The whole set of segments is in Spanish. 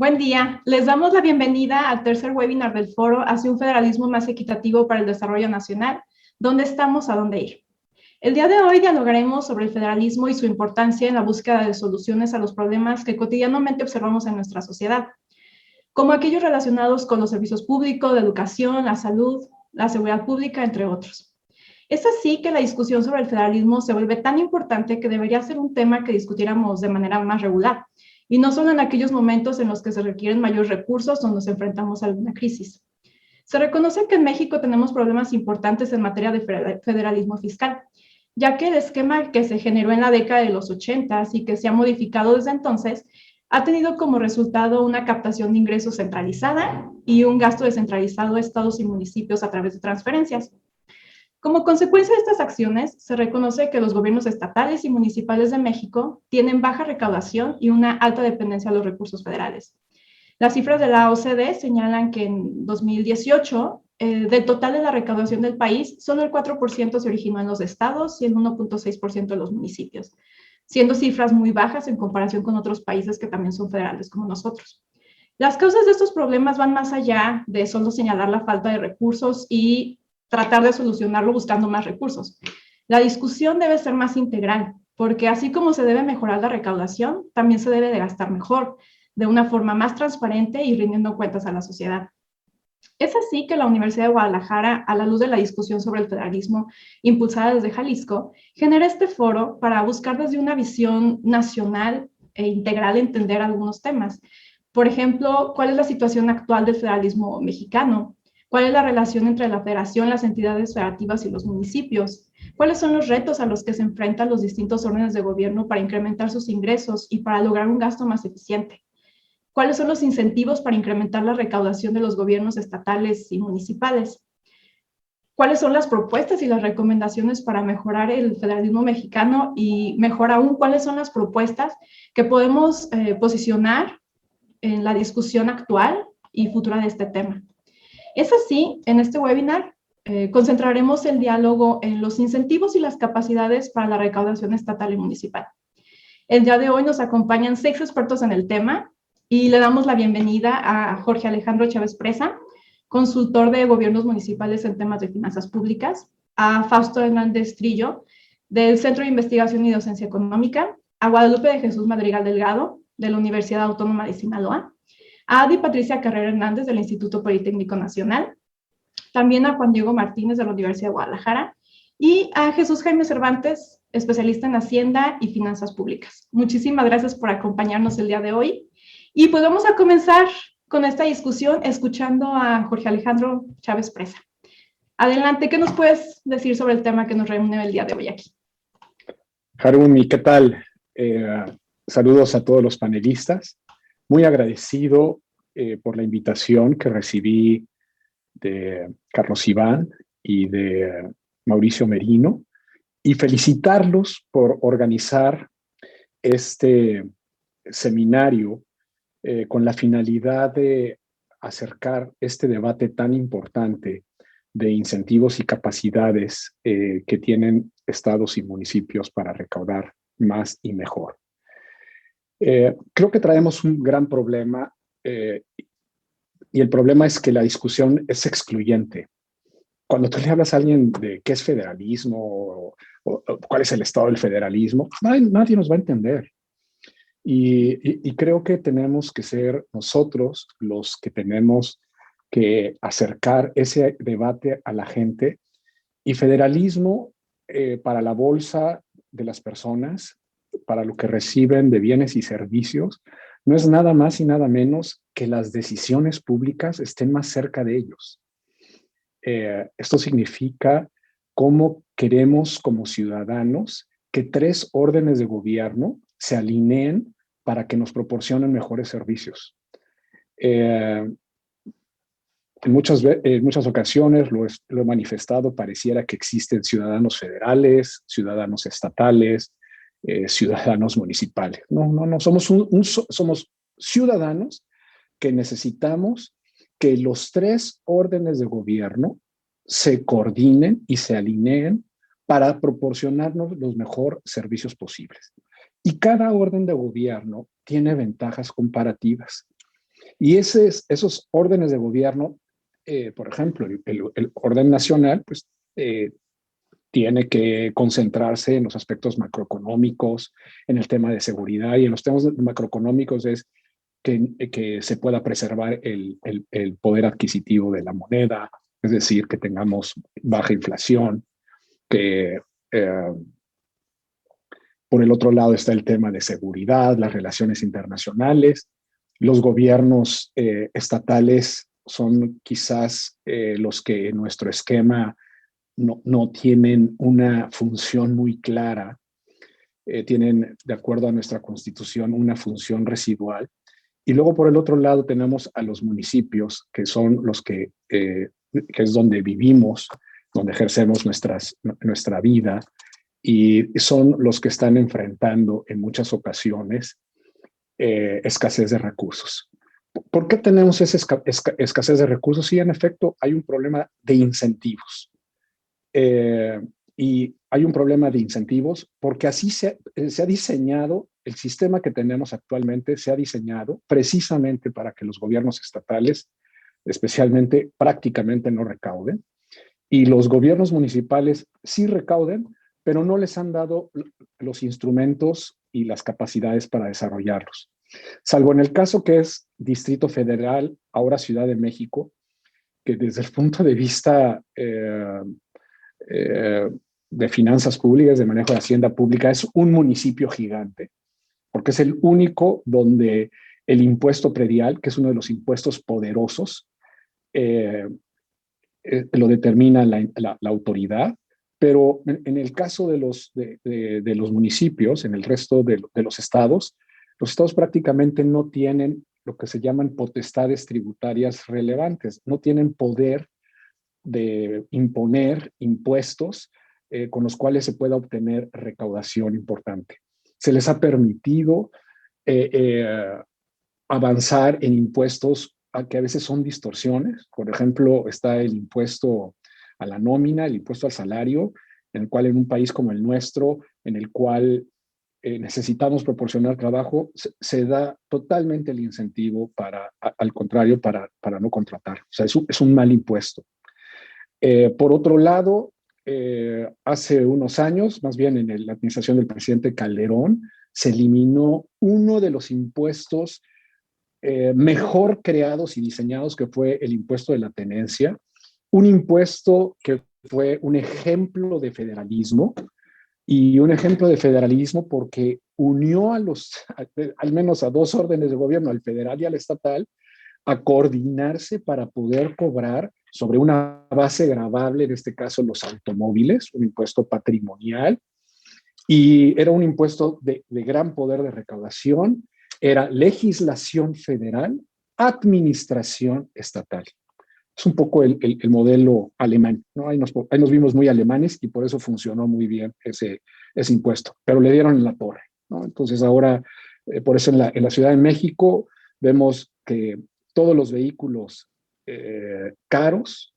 Buen día. Les damos la bienvenida al tercer webinar del foro hacia un federalismo más equitativo para el desarrollo nacional. ¿Dónde estamos? ¿A dónde ir? El día de hoy dialogaremos sobre el federalismo y su importancia en la búsqueda de soluciones a los problemas que cotidianamente observamos en nuestra sociedad, como aquellos relacionados con los servicios públicos, la educación, la salud, la seguridad pública, entre otros. Es así que la discusión sobre el federalismo se vuelve tan importante que debería ser un tema que discutiéramos de manera más regular, y no solo en aquellos momentos en los que se requieren mayores recursos o nos enfrentamos a alguna crisis. Se reconoce que en México tenemos problemas importantes en materia de federalismo fiscal, ya que el esquema que se generó en la década de los 80 y que se ha modificado desde entonces ha tenido como resultado una captación de ingresos centralizada y un gasto descentralizado de estados y municipios a través de transferencias. Como consecuencia de estas acciones, se reconoce que los gobiernos estatales y municipales de México tienen baja recaudación y una alta dependencia de los recursos federales. Las cifras de la OCDE señalan que en 2018, del total de la recaudación del país, solo el 4% se originó en los estados y el 1.6% en los municipios, siendo cifras muy bajas en comparación con otros países que también son federales como nosotros. Las causas de estos problemas van más allá de solo señalar la falta de recursos y tratar de solucionarlo buscando más recursos. La discusión debe ser más integral, porque así como se debe mejorar la recaudación, también se debe de gastar mejor, de una forma más transparente y rindiendo cuentas a la sociedad. Es así que la Universidad de Guadalajara, a la luz de la discusión sobre el federalismo impulsada desde Jalisco, genera este foro para buscar desde una visión nacional e integral entender algunos temas. Por ejemplo, ¿cuál es la situación actual del federalismo mexicano? ¿Cuál es la relación entre la federación, las entidades federativas y los municipios? ¿Cuáles son los retos a los que se enfrentan los distintos órdenes de gobierno para incrementar sus ingresos y para lograr un gasto más eficiente? ¿Cuáles son los incentivos para incrementar la recaudación de los gobiernos estatales y municipales? ¿Cuáles son las propuestas y las recomendaciones para mejorar el federalismo mexicano? Y mejor aún, ¿cuáles son las propuestas que podemos posicionar en la discusión actual y futura de este tema? Es así, en este webinar concentraremos el diálogo en los incentivos y las capacidades para la recaudación estatal y municipal. El día de hoy nos acompañan 6 expertos en el tema y le damos la bienvenida a Jorge Alejandro Chávez Presa, consultor de gobiernos municipales en temas de finanzas públicas, a Fausto Hernández Trillo, del Centro de Investigación y Docencia Económica, a Guadalupe de Jesús Madrigal Delgado, de la Universidad Autónoma de Sinaloa, a Adi Patricia Carrera Hernández del Instituto Politécnico Nacional, también a Juan Diego Martínez de la Universidad de Guadalajara y a Jesús Jaime Cervantes, especialista en Hacienda y Finanzas Públicas. Muchísimas gracias por acompañarnos el día de hoy. Y pues vamos a comenzar con esta discusión escuchando a Jorge Alejandro Chávez Presa. Adelante, ¿qué nos puedes decir sobre el tema que nos reúne el día de hoy aquí? Harumi, ¿qué tal? Saludos a todos los panelistas. Muy agradecido por la invitación que recibí de Carlos Iván y de Mauricio Merino y felicitarlos por organizar este seminario con la finalidad de acercar este debate tan importante de incentivos y capacidades que tienen estados y municipios para recaudar más y mejor. Creo que traemos un gran problema y el problema es que la discusión es excluyente. Cuando tú le hablas a alguien de qué es federalismo o cuál es el estado del federalismo, nadie nos va a entender. Y creo que tenemos que ser nosotros los que tenemos que acercar ese debate a la gente. Y federalismo para la bolsa de las personas, para lo que reciben de bienes y servicios, no es nada más y nada menos que las decisiones públicas estén más cerca de ellos. Esto significa cómo queremos como ciudadanos que 3 órdenes de gobierno se alineen para que nos proporcionen mejores servicios. En muchas ocasiones lo he manifestado, pareciera que existen ciudadanos federales, ciudadanos estatales, ciudadanos municipales. No, somos ciudadanos que necesitamos que los 3 órdenes de gobierno se coordinen y se alineen para proporcionarnos los mejores servicios posibles. Y cada orden de gobierno tiene ventajas comparativas. Y esos órdenes de gobierno, por ejemplo, el orden nacional, pues tiene que concentrarse en los aspectos macroeconómicos, en el tema de seguridad, y en los temas macroeconómicos es que se pueda preservar el poder adquisitivo de la moneda, es decir, que tengamos baja inflación, que por el otro lado está el tema de seguridad, las relaciones internacionales. Los gobiernos estatales son quizás los que en nuestro esquema no tienen una función muy clara, tienen, de acuerdo a nuestra constitución, una función residual. Y luego por el otro lado tenemos a los municipios, que son los que es donde vivimos, donde ejercemos nuestra vida, y son los que están enfrentando en muchas ocasiones escasez de recursos. ¿Por qué tenemos esa escasez de recursos? Sí, en efecto, hay un problema de incentivos. Y hay un problema de incentivos porque así se ha diseñado, el sistema que tenemos actualmente se ha diseñado precisamente para que los gobiernos estatales, especialmente, prácticamente no recauden, y los gobiernos municipales sí recauden, pero no les han dado los instrumentos y las capacidades para desarrollarlos. Salvo en el caso que es Distrito Federal, ahora Ciudad de México, que desde el punto de vista de finanzas públicas, de manejo de hacienda pública, es un municipio gigante, porque es el único donde el impuesto predial, que es uno de los impuestos poderosos, lo determina la autoridad, pero en el caso de los municipios, en el resto de los estados prácticamente no tienen lo que se llaman potestades tributarias relevantes, no tienen poder de imponer impuestos con los cuales se pueda obtener recaudación importante. Se les ha permitido avanzar en impuestos que a veces son distorsiones. Por ejemplo, está el impuesto a la nómina, el impuesto al salario, en el cual en un país como el nuestro, en el cual necesitamos proporcionar trabajo, se da totalmente el incentivo al contrario, para no contratar. O sea, es un mal impuesto. Por otro lado, hace unos años, más bien en la administración del presidente Calderón, se eliminó uno de los impuestos mejor creados y diseñados, que fue el impuesto de la tenencia, un impuesto que fue un ejemplo de federalismo, y un ejemplo de federalismo porque unió al menos a dos órdenes de gobierno, al federal y al estatal, a coordinarse para poder cobrar sobre una base gravable, en este caso los automóviles, un impuesto patrimonial, y era un impuesto de gran poder de recaudación, era legislación federal, administración estatal. Es un poco el modelo alemán, ¿no? Ahí nos vimos muy alemanes y por eso funcionó muy bien ese impuesto, pero le dieron en la torre, ¿no? Entonces ahora, por eso en la Ciudad de México vemos que todos los vehículos caros,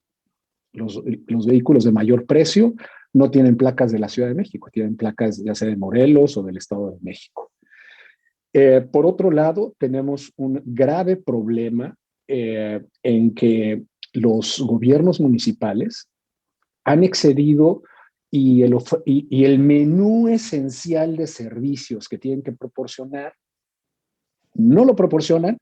los vehículos de mayor precio, no tienen placas de la Ciudad de México, tienen placas ya sea de Morelos o del Estado de México. Por otro lado, tenemos un grave problema en que los gobiernos municipales han excedido y el menú esencial de servicios que tienen que proporcionar no lo proporcionan,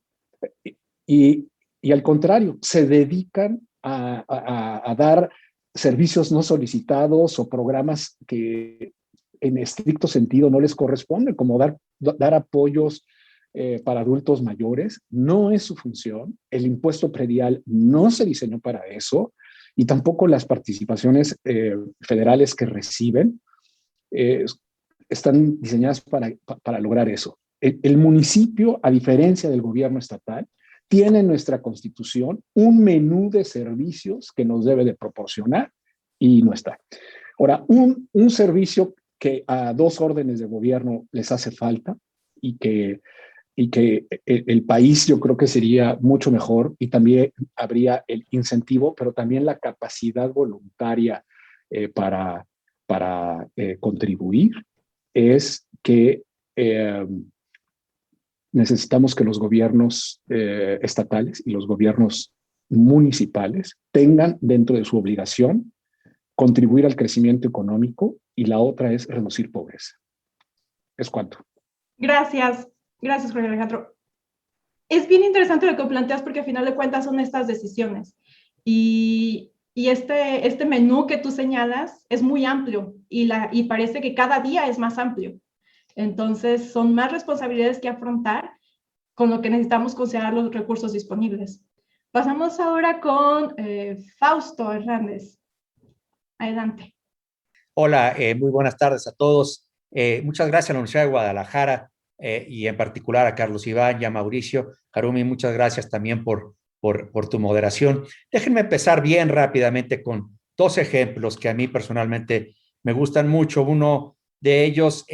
y, y al contrario, se dedican a dar servicios no solicitados o programas que en estricto sentido no les corresponden, como dar apoyos para adultos mayores. No es su función. El impuesto predial no se diseñó para eso, y tampoco las participaciones federales que reciben están diseñadas para lograr eso. El municipio, a diferencia del gobierno estatal, tiene en nuestra Constitución un menú de servicios que nos debe de proporcionar y no está. Ahora, un servicio que a dos órdenes de gobierno les hace falta y que el país, yo creo que sería mucho mejor, y también habría el incentivo, pero también la capacidad voluntaria para contribuir, es que necesitamos que los gobiernos estatales y los gobiernos municipales tengan dentro de su obligación contribuir al crecimiento económico, y la otra es reducir pobreza. ¿Es cuánto? Gracias, gracias, Jorge Alejandro. Es bien interesante lo que planteas porque al final de cuentas son estas decisiones. Y este menú que tú señalas es muy amplio y parece que cada día es más amplio. Entonces, son más responsabilidades que afrontar, con lo que necesitamos considerar los recursos disponibles. Pasamos ahora con Fausto Hernández. Adelante. Hola, muy buenas tardes a todos. Muchas gracias a la Universidad de Guadalajara y en particular a Carlos Iván y a Mauricio. Harumi, muchas gracias también por tu moderación. Déjenme empezar bien rápidamente con dos ejemplos que a mí personalmente me gustan mucho. Uno de ellos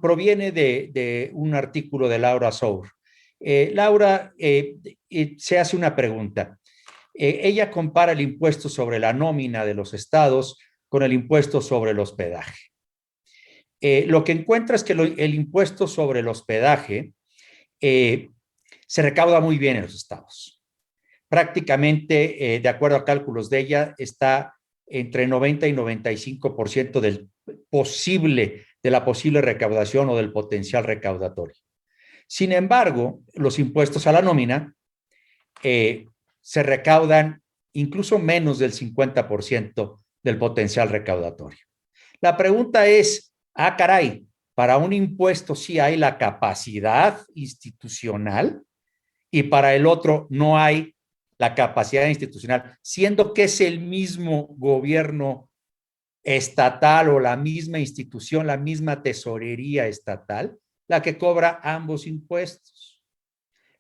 proviene de un artículo de Laura Sour. Laura se hace una pregunta. Ella compara el impuesto sobre la nómina de los estados con el impuesto sobre el hospedaje. Lo que encuentra es que el impuesto sobre el hospedaje se recauda muy bien en los estados. Prácticamente, de acuerdo a cálculos de ella, está entre 90 y 95% de la posible recaudación o del potencial recaudatorio. Sin embargo, los impuestos a la nómina se recaudan incluso menos del 50% del potencial recaudatorio. La pregunta es, caray, para un impuesto sí hay la capacidad institucional y para el otro no hay la capacidad institucional, siendo que es el mismo gobierno estatal o la misma institución, la misma tesorería estatal, la que cobra ambos impuestos.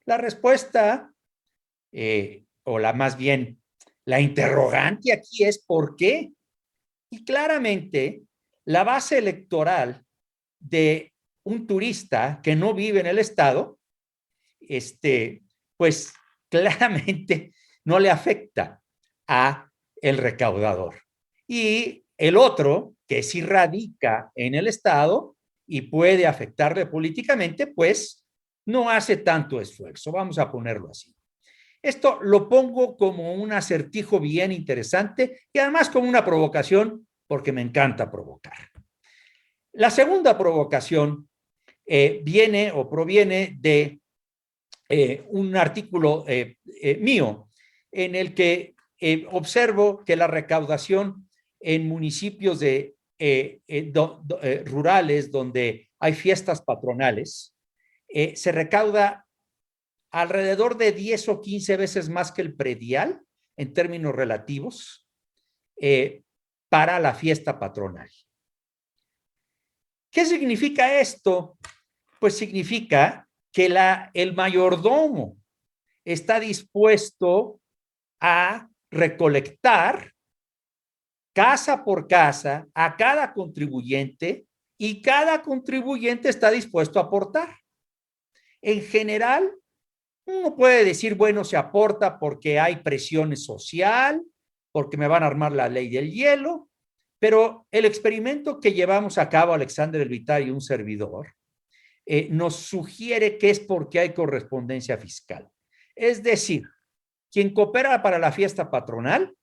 La respuesta, o más bien la interrogante aquí es ¿por qué? Y claramente la base electoral de un turista que no vive en el estado, pues claramente no le afecta a el recaudador. Y el otro, que sí radica en el estado y puede afectarle políticamente, pues no hace tanto esfuerzo, vamos a ponerlo así. Esto lo pongo como un acertijo bien interesante y además como una provocación, porque me encanta provocar. La segunda provocación proviene de un artículo mío en el que observo que la recaudación en municipios rurales donde hay fiestas patronales se recauda alrededor de 10 o 15 veces más que el predial en términos relativos para la fiesta patronal. ¿Qué significa esto? Pues significa que el mayordomo está dispuesto a recolectar casa por casa a cada contribuyente y cada contribuyente está dispuesto a aportar. En general, uno puede decir, bueno, se aporta porque hay presión social, porque me van a armar la ley del hielo, pero el experimento que llevamos a cabo Alexander Elvitar y un servidor nos sugiere que es porque hay correspondencia fiscal. Es decir, quien coopera para la fiesta patronal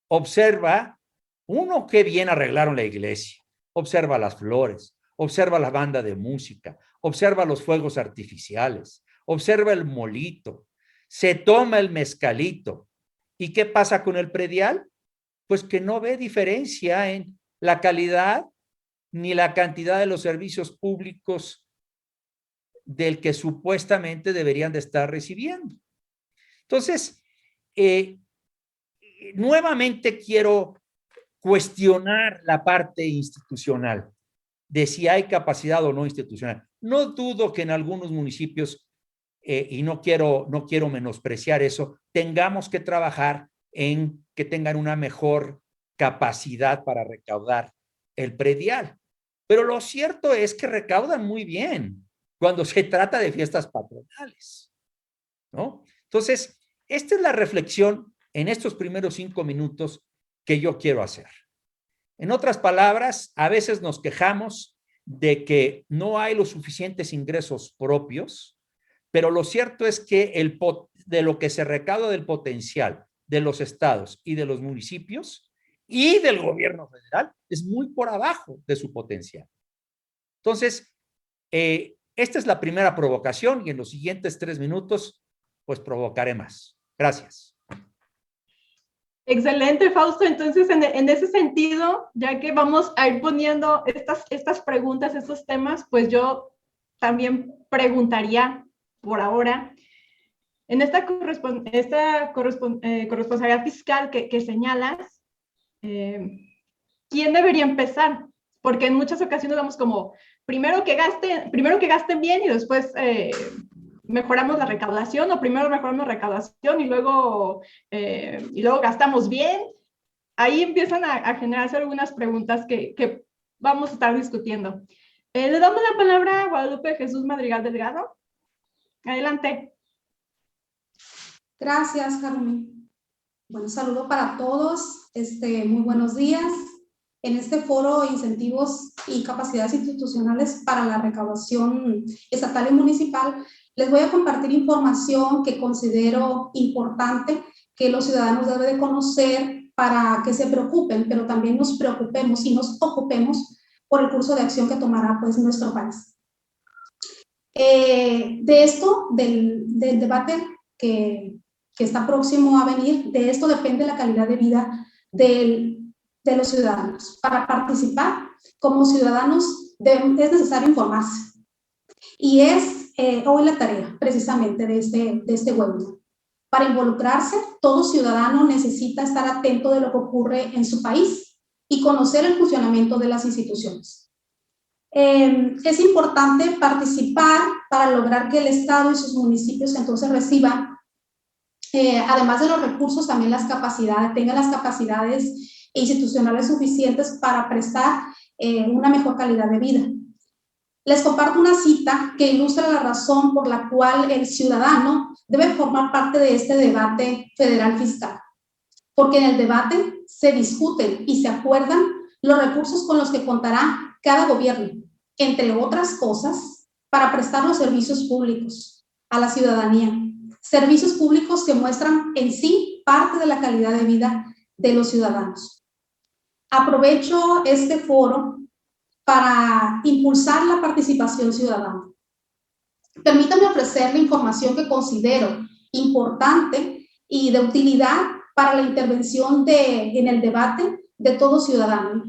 observa, uno, qué bien arreglaron la iglesia, observa las flores, observa la banda de música, observa los fuegos artificiales, observa el molito, se toma el mezcalito. ¿Y qué pasa con el predial? Pues que no ve diferencia en la calidad ni la cantidad de los servicios públicos del que supuestamente deberían de estar recibiendo. Entonces, nuevamente quiero cuestionar la parte institucional de si hay capacidad o no institucional. No dudo que en algunos municipios, y no quiero menospreciar eso, tengamos que trabajar en que tengan una mejor capacidad para recaudar el predial. Pero lo cierto es que recaudan muy bien cuando se trata de fiestas patronales, ¿no? Entonces, esta es la reflexión en estos primeros 5 minutos que yo quiero hacer. En otras palabras, a veces nos quejamos de que no hay los suficientes ingresos propios, pero lo cierto es que de lo que se recauda del potencial de los estados y de los municipios y del gobierno federal es muy por abajo de su potencial. Entonces, esta es la primera provocación y en los siguientes 3 minutos, pues provocaré más. Gracias. Excelente, Fausto. Entonces, en ese sentido, ya que vamos a ir poniendo estas preguntas, estos temas, pues yo también preguntaría por ahora, en esta corresponsabilidad fiscal que señalas, ¿quién debería empezar? Porque en muchas ocasiones vamos como, primero que gasten bien y después mejoramos la recaudación, o primero mejoramos la recaudación y luego gastamos bien. Ahí empiezan a generarse algunas preguntas que vamos a estar discutiendo. Le damos la palabra a Guadalupe Jesús Madrigal Delgado. Adelante. Gracias, Carmen. Bueno, saludo para todos. Muy buenos días. En este foro, incentivos y capacidades institucionales para la recaudación estatal y municipal, les voy a compartir información que considero importante que los ciudadanos deben de conocer para que se preocupen, pero también nos preocupemos y nos ocupemos por el curso de acción que tomará pues nuestro país. De esto, del debate que está próximo a venir, de esto depende la calidad de vida de los ciudadanos. Para participar como ciudadanos es necesario informarse. Y es hoy la tarea precisamente de este webinar. Para involucrarse, todo ciudadano necesita estar atento de lo que ocurre en su país y conocer el funcionamiento de las instituciones. Es importante participar para lograr que el Estado y sus municipios entonces reciban, además de los recursos, también tengan las capacidades institucionales suficientes para prestar una mejor calidad de vida. Les comparto una cita que ilustra la razón por la cual el ciudadano debe formar parte de este debate federal fiscal. Porque en el debate se discuten y se acuerdan los recursos con los que contará cada gobierno, entre otras cosas, para prestar los servicios públicos a la ciudadanía. Servicios públicos que muestran en sí parte de la calidad de vida de los ciudadanos. Aprovecho este foro para impulsar la participación ciudadana. Permítanme ofrecer la información que considero importante y de utilidad para la intervención en el debate de todo ciudadano.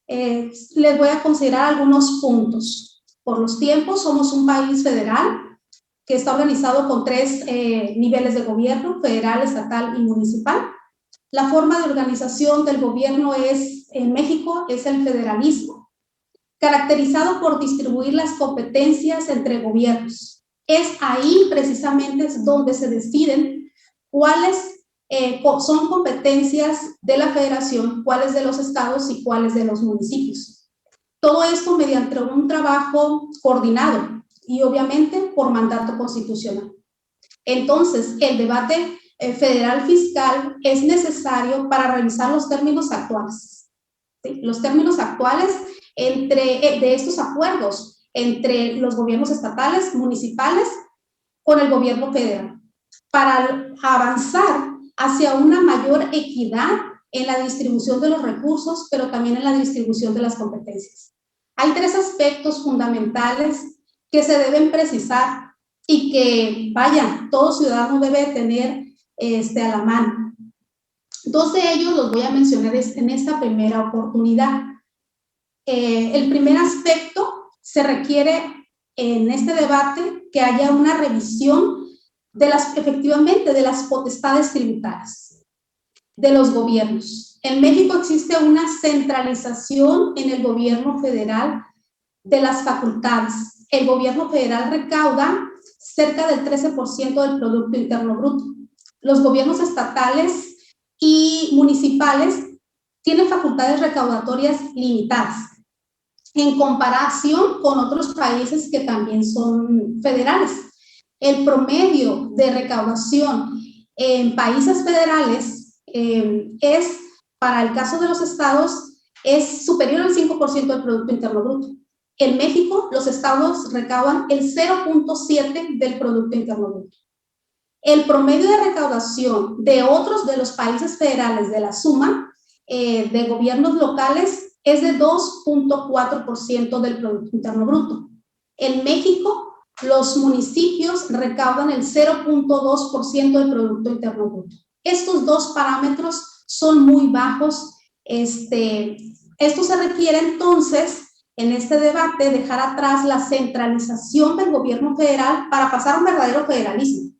Les voy a considerar algunos puntos. Por los tiempos, somos un país federal que está organizado con 3 niveles de gobierno: federal, estatal y municipal. La forma de organización del gobierno en México es el federalismo, caracterizado por distribuir las competencias entre gobiernos. Es ahí precisamente donde se deciden cuáles son competencias de la federación, cuáles de los estados y cuáles de los municipios. Todo esto mediante un trabajo coordinado y obviamente por mandato constitucional. Entonces, el debate federal fiscal es necesario para revisar los términos actuales. ¿Sí? Los términos actuales de estos acuerdos entre los gobiernos estatales, municipales, con el gobierno federal, para avanzar hacia una mayor equidad en la distribución de los recursos, pero también en la distribución de las competencias. Hay 3 aspectos fundamentales que se deben precisar y que, todo ciudadano debe tener a la mano. 2 de ellos los voy a mencionar en esta primera oportunidad. El primer aspecto, se requiere en este debate que haya una revisión efectivamente de las potestades tributarias de los gobiernos. En México existe una centralización en el gobierno federal de las facultades. El gobierno federal recauda cerca del 13% del Producto Interno Bruto. Los gobiernos estatales y municipales tienen facultades recaudatorias limitadas en comparación con otros países que también son federales. El promedio de recaudación en países federales para el caso de los estados, es superior al 5% del Producto Interno Bruto. En México, los estados recaudan el 0.7 del Producto Interno Bruto. El promedio de recaudación de otros de los países federales de la suma de gobiernos locales es de 2.4% del Producto Interno Bruto. En México, los municipios recaudan el 0.2% del Producto Interno Bruto. Estos dos parámetros son muy bajos. Esto se requiere entonces, en este debate, dejar atrás la centralización del gobierno federal para pasar a un verdadero federalismo,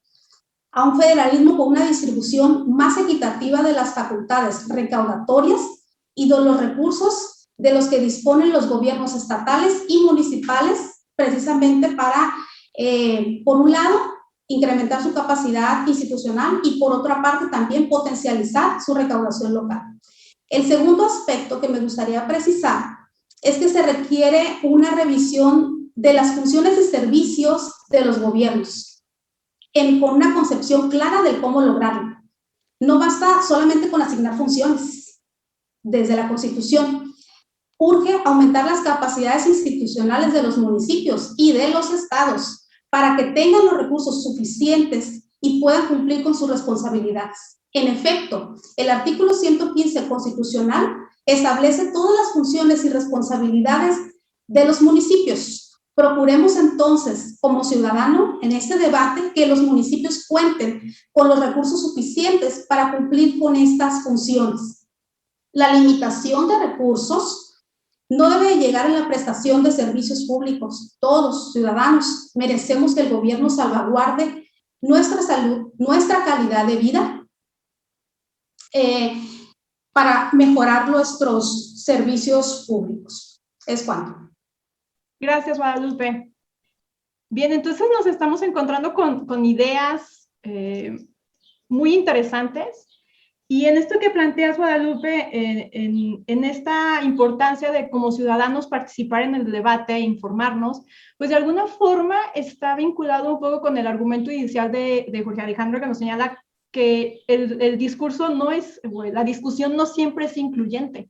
a un federalismo con una distribución más equitativa de las facultades recaudatorias y de los recursos de los que disponen los gobiernos estatales y municipales, precisamente para, por un lado, incrementar su capacidad institucional y, por otra parte, también potencializar su recaudación local. El segundo aspecto que me gustaría precisar es que se requiere una revisión de las funciones y servicios de los gobiernos, con una concepción clara de cómo lograrlo. No basta solamente con asignar funciones desde la Constitución. Urge aumentar las capacidades institucionales de los municipios y de los estados para que tengan los recursos suficientes y puedan cumplir con sus responsabilidades. En efecto, el artículo 115 constitucional establece todas las funciones y responsabilidades de los municipios. Procuremos entonces, como ciudadano, en este debate, que los municipios cuenten con los recursos suficientes para cumplir con estas funciones. La limitación de recursos no debe llegar en la prestación de servicios públicos. Todos, ciudadanos, merecemos que el gobierno salvaguarde nuestra salud, nuestra calidad de vida, para mejorar nuestros servicios públicos. Es cuanto. Gracias, Guadalupe. Bien, entonces nos estamos encontrando con ideas muy interesantes. Y en esto que planteas, Guadalupe, en esta importancia de como ciudadanos participar en el debate e informarnos, pues de alguna forma está vinculado un poco con el argumento inicial de Jorge Alejandro, que nos señala que el discurso no es, la discusión no siempre es incluyente.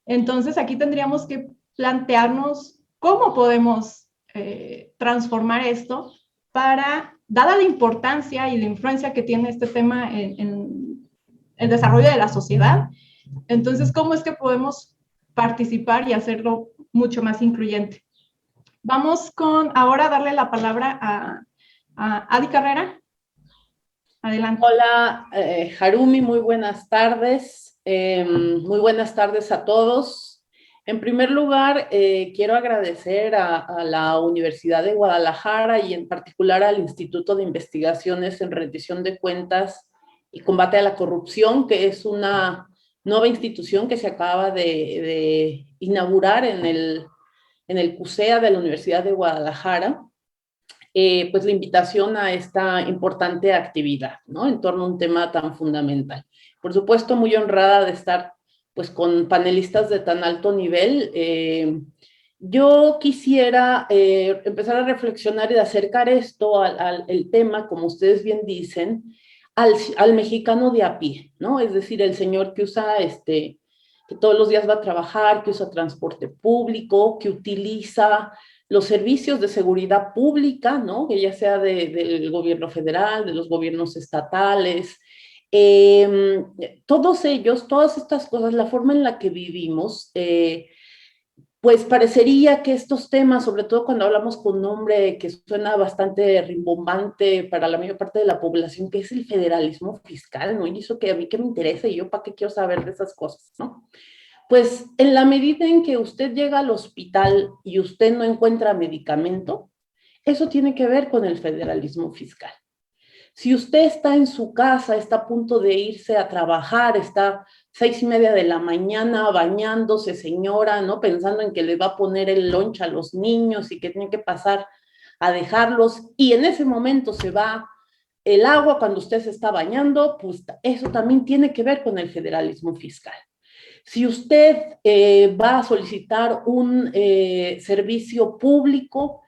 Entonces aquí tendríamos que plantearnos cómo podemos transformar esto para, dada la importancia y la influencia que tiene este tema en el desarrollo de la sociedad, entonces cómo es que podemos participar y hacerlo mucho más incluyente. Vamos con ahora a darle la palabra a Adi Carrera. Adelante. Hola, Harumi, muy buenas tardes. Muy buenas tardes a todos. En primer lugar, quiero agradecer a la Universidad de Guadalajara y en particular al Instituto de Investigaciones en Rendición de Cuentas y Combate a la Corrupción, que es una nueva institución que se acaba de inaugurar en el CUSEA de la Universidad de Guadalajara. Pues la invitación a esta importante actividad, ¿no? En torno a un tema tan fundamental. Por supuesto, muy honrada de estar pues con panelistas de tan alto nivel. Yo quisiera empezar a reflexionar y de acercar esto el tema, como ustedes bien dicen, al mexicano de a pie, ¿no? Es decir, el señor que usa que todos los días va a trabajar, que usa transporte público, que utiliza los servicios de seguridad pública, ¿no? Que ya sea del gobierno federal, de los gobiernos estatales, todos ellos, todas estas cosas, la forma en la que vivimos, pues parecería que estos temas, sobre todo cuando hablamos con un nombre que suena bastante rimbombante para la mayor parte de la población, que es el federalismo fiscal, ¿no? Y eso que a mí que me interesa y yo para qué quiero saber de esas cosas, ¿no? Pues en la medida en que usted llega al hospital y usted no encuentra medicamento, eso tiene que ver con el federalismo fiscal. Si usted está en su casa, está a punto de irse a trabajar, está 6:30 de la mañana bañándose, señora, ¿no? Pensando en que le va a poner el lunch a los niños y que tiene que pasar a dejarlos, y en ese momento se va el agua cuando usted se está bañando, pues eso también tiene que ver con el federalismo fiscal. Si usted va a solicitar un servicio público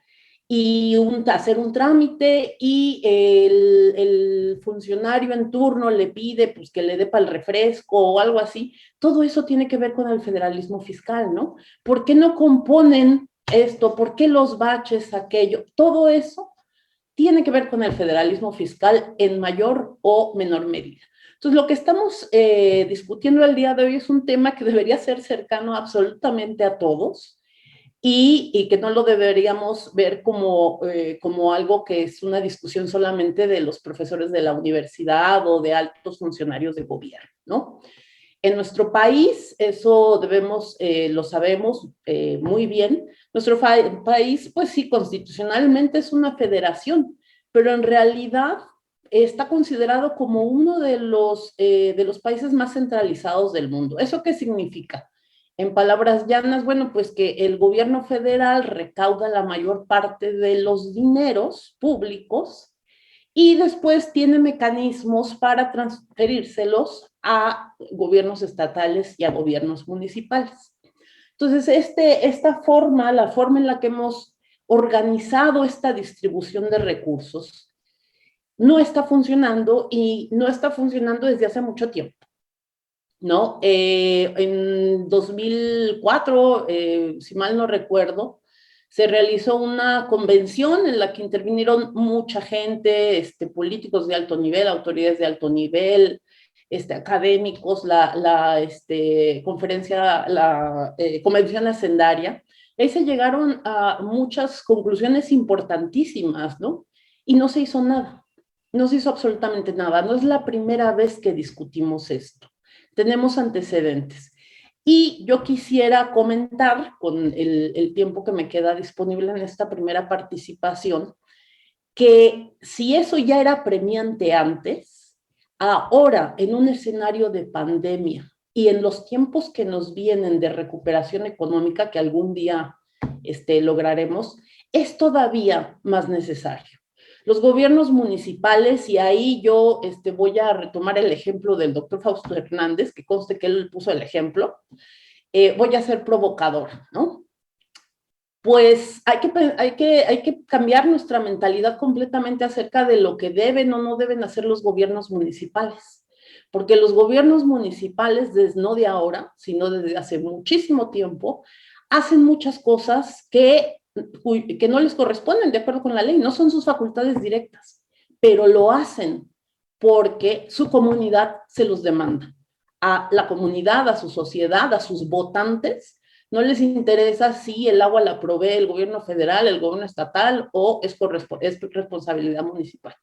y hacer un trámite y el funcionario en turno le pide pues, que le dé para el refresco o algo así, todo eso tiene que ver con el federalismo fiscal, ¿no? ¿Por qué no componen esto, por qué los baches, aquello, todo eso tiene que ver con el federalismo fiscal en mayor o menor medida. Entonces, lo que estamos discutiendo el día de hoy es un tema que debería ser cercano absolutamente a todos y que no lo deberíamos ver como algo que es una discusión solamente de los profesores de la universidad o de altos funcionarios de gobierno, ¿no? En nuestro país, eso lo sabemos muy bien, nuestro país, pues sí, constitucionalmente es una federación, pero en realidad está considerado como uno de los países más centralizados del mundo. ¿Eso qué significa? En palabras llanas, bueno, pues que el gobierno federal recauda la mayor parte de los dineros públicos y después tiene mecanismos para transferírselos a gobiernos estatales y a gobiernos municipales. Entonces, la forma en la que hemos organizado esta distribución de recursos, no está funcionando y no está funcionando desde hace mucho tiempo, ¿no? En 2004, si mal no recuerdo, se realizó una convención en la que intervinieron mucha gente, políticos de alto nivel, autoridades de alto nivel, académicos, la convención hacendaria. Ahí se llegaron a muchas conclusiones importantísimas, ¿no? Y no se hizo nada, no se hizo absolutamente nada. No es la primera vez que discutimos esto. Tenemos antecedentes. Y yo quisiera comentar, con el tiempo que me queda disponible en esta primera participación, que si eso ya era premiante antes, ahora en un escenario de pandemia y en los tiempos que nos vienen de recuperación económica, que algún día lograremos, es todavía más necesario. Los gobiernos municipales, y ahí yo voy a retomar el ejemplo del doctor Fausto Hernández, que conste que él puso el ejemplo, voy a ser provocador, ¿no? Pues hay que cambiar nuestra mentalidad completamente acerca de lo que deben o no deben hacer los gobiernos municipales, porque los gobiernos municipales, no de ahora, sino desde hace muchísimo tiempo, hacen muchas cosas que no les corresponden de acuerdo con la ley, no son sus facultades directas, pero lo hacen porque su comunidad se los demanda. A la comunidad, a su sociedad, a sus votantes, no les interesa si el agua la provee el gobierno federal, el gobierno estatal o es responsabilidad municipal.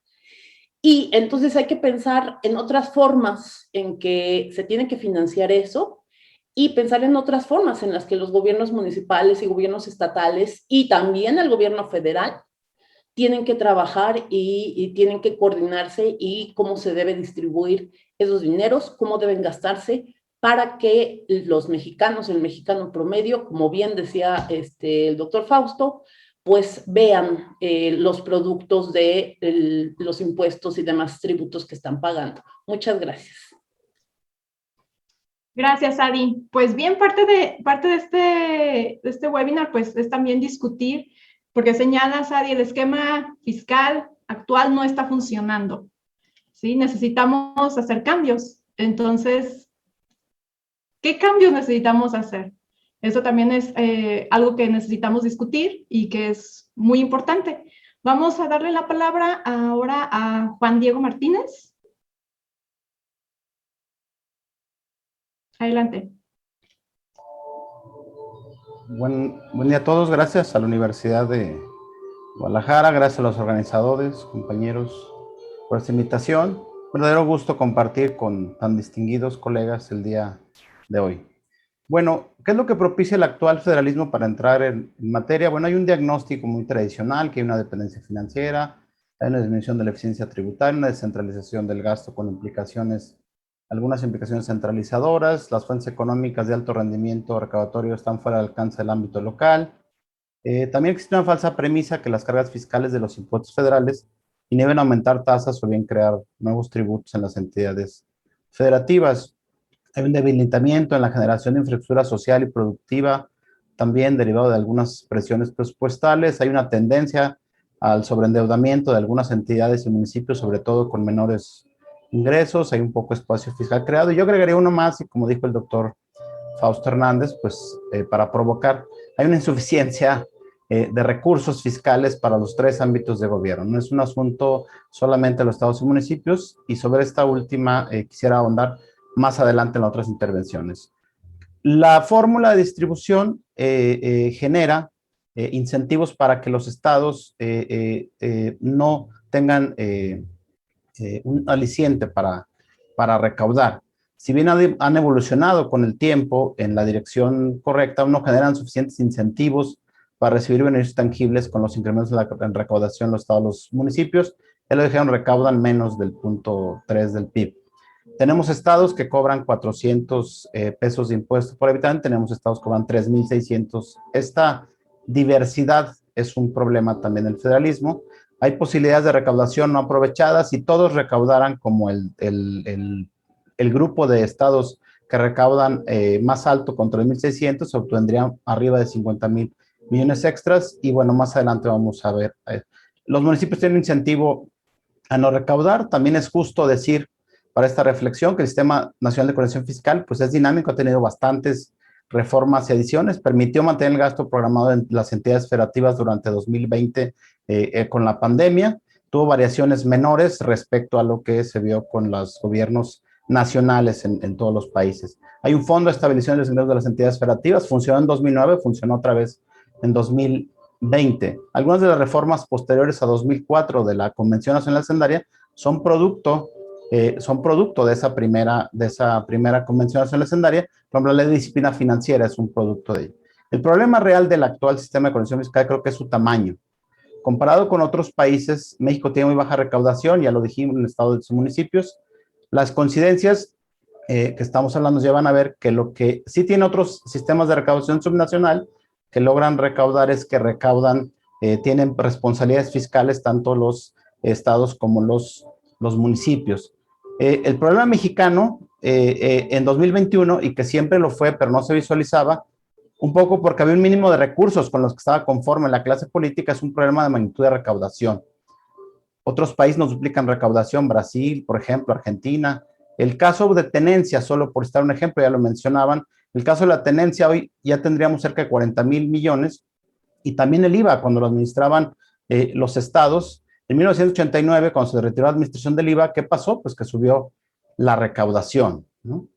Y entonces hay que pensar en otras formas en que se tiene que financiar eso y pensar en otras formas en las que los gobiernos municipales y gobiernos estatales y también el gobierno federal tienen que trabajar y tienen que coordinarse y cómo se debe distribuir esos dineros, cómo deben gastarse para que los mexicanos, el mexicano promedio, como bien decía el doctor Fausto, pues vean los productos de los impuestos y demás tributos que están pagando. Muchas gracias. Gracias, Adi. Pues bien, parte de este webinar pues es también discutir, porque señalas, Adi, el esquema fiscal actual no está funcionando, ¿sí? Necesitamos hacer cambios. Entonces, ¿qué cambios necesitamos hacer? Eso también es algo que necesitamos discutir y que es muy importante. Vamos a darle la palabra ahora a Juan Diego Martínez. Adelante. Buen día a todos. Gracias a la Universidad de Guadalajara, gracias a los organizadores, compañeros, por esta invitación. Verdadero gusto compartir con tan distinguidos colegas el día de hoy. Bueno, ¿qué es lo que propicia el actual federalismo para entrar en materia? Bueno, hay un diagnóstico muy tradicional, que hay una dependencia financiera, hay una disminución de la eficiencia tributaria, una descentralización del gasto con algunas implicaciones centralizadoras, las fuentes económicas de alto rendimiento recaudatorio están fuera del alcance del ámbito local. También existe una falsa premisa que las cargas fiscales de los impuestos federales inhiben aumentar tasas o bien crear nuevos tributos en las entidades federativas. Hay un debilitamiento en la generación de infraestructura social y productiva, también derivado de algunas presiones presupuestales. Hay una tendencia al sobreendeudamiento de algunas entidades y municipios, sobre todo con menores ingresos. Hay un poco espacio fiscal creado. Y yo agregaría uno más, y como dijo el doctor Fausto Hernández, pues para provocar, hay una insuficiencia de recursos fiscales para los tres ámbitos de gobierno. No es un asunto solamente de los estados y municipios, y sobre esta última quisiera ahondar más adelante en otras intervenciones. La fórmula de distribución genera incentivos para que los estados no tengan un aliciente para recaudar. Si bien han evolucionado con el tiempo en la dirección correcta, no generan suficientes incentivos para recibir beneficios tangibles con los incrementos en recaudación en los estados y los municipios. Ya lo dijeron, recaudan menos del 0.3 del PIB. Tenemos estados que cobran 400 pesos de impuestos por habitante, tenemos estados que cobran 3,600. Esta diversidad es un problema también del federalismo. Hay posibilidades de recaudación no aprovechadas. Si todos recaudaran como el grupo de estados que recaudan más alto con 3,600, se obtendrían arriba de 50,000 millones extras. Y bueno, más adelante vamos a ver. Los municipios tienen un incentivo a no recaudar. También es justo decir para esta reflexión que el Sistema Nacional de Coordinación Fiscal pues es dinámico, ha tenido bastantes reformas y adiciones, permitió mantener el gasto programado en las entidades federativas durante 2020 con la pandemia, tuvo variaciones menores respecto a lo que se vio con los gobiernos nacionales en todos los países. Hay un fondo de estabilización de los ingresos de las entidades federativas, funcionó en 2009, funcionó otra vez en 2020. Algunas de las reformas posteriores a 2004 de la Convención Nacional Hacendaria son producto de esa primera Convención Nacional Hacendaria. Por ejemplo, la ley de disciplina financiera es un producto de ello. El problema real del actual sistema de coordinación fiscal creo que es su tamaño. Comparado con otros países, México tiene muy baja recaudación, ya lo dijimos, en el estado de sus municipios. Las coincidencias que estamos hablando nos llevan a ver que lo que sí tiene otros sistemas de recaudación subnacional que logran recaudar es que tienen responsabilidades fiscales tanto los estados como los municipios. El problema mexicano en 2021, y que siempre lo fue, pero no se visualizaba, un poco porque había un mínimo de recursos con los que estaba conforme la clase política, es un problema de magnitud de recaudación. Otros países nos duplican recaudación, Brasil, por ejemplo, Argentina. El caso de tenencia, solo por estar un ejemplo, ya lo mencionaban, el caso de la tenencia hoy ya tendríamos cerca de 40,000 millones, y también el IVA, cuando lo administraban los estados. En 1989, cuando se retiró la administración del IVA, ¿qué pasó? Pues que subió la recaudación, ¿no?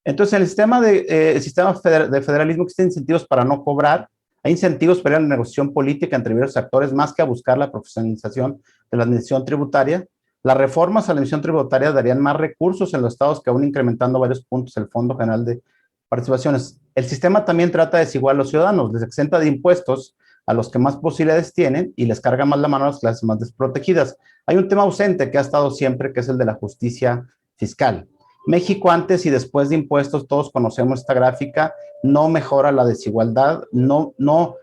Entonces, en el sistema de federalismo existen incentivos para no cobrar, hay incentivos para la negociación política entre diversos actores, más que a buscar la profesionalización de la administración tributaria. Las reformas a la administración tributaria darían más recursos en los estados que aún incrementando varios puntos el Fondo General de Participaciones. El sistema también trata de desigualar a los ciudadanos, les exenta de impuestos a los que más posibilidades tienen y les carga más la mano a las clases más desprotegidas. Hay un tema ausente que ha estado siempre, que es el de la justicia fiscal. México antes y después de impuestos, todos conocemos esta gráfica, no mejora la desigualdad, no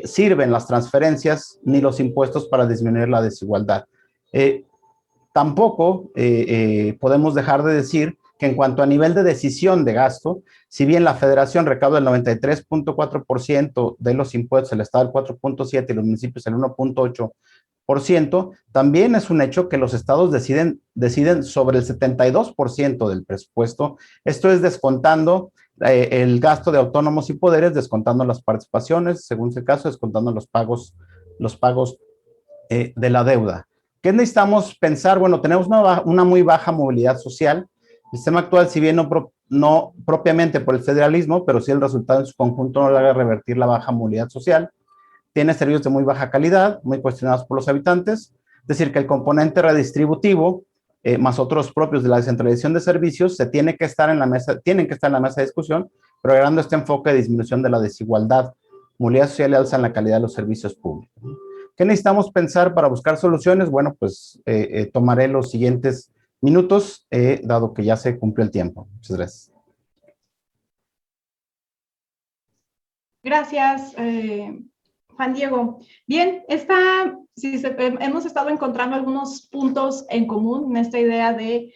sirven las transferencias ni los impuestos para disminuir la desigualdad. Tampoco podemos dejar de decir que en cuanto a nivel de decisión de gasto, si bien la federación recauda el 93,4% de los impuestos, el estado el 4,7% y los municipios el 1,8%, también es un hecho que los estados deciden sobre el 72% del presupuesto. Esto es descontando el gasto de autónomos y poderes, descontando las participaciones, según el caso, descontando los pagos de la deuda. ¿Qué necesitamos pensar? Bueno, tenemos una muy baja movilidad social. El sistema actual, si bien no propiamente por el federalismo, pero sí el resultado en su conjunto no logra revertir la baja movilidad social. Tiene servicios de muy baja calidad, muy cuestionados por los habitantes. Es decir, que el componente redistributivo, más otros propios de la descentralización de servicios, tienen que estar en la mesa de discusión, pero agregando este enfoque de disminución de la desigualdad, movilidad social y alza en la calidad de los servicios públicos. ¿Qué necesitamos pensar para buscar soluciones? Bueno, pues tomaré los siguientes minutos, dado que ya se cumplió el tiempo. Muchas gracias. Gracias, Juan Diego. Bien, hemos estado encontrando algunos puntos en común en esta idea de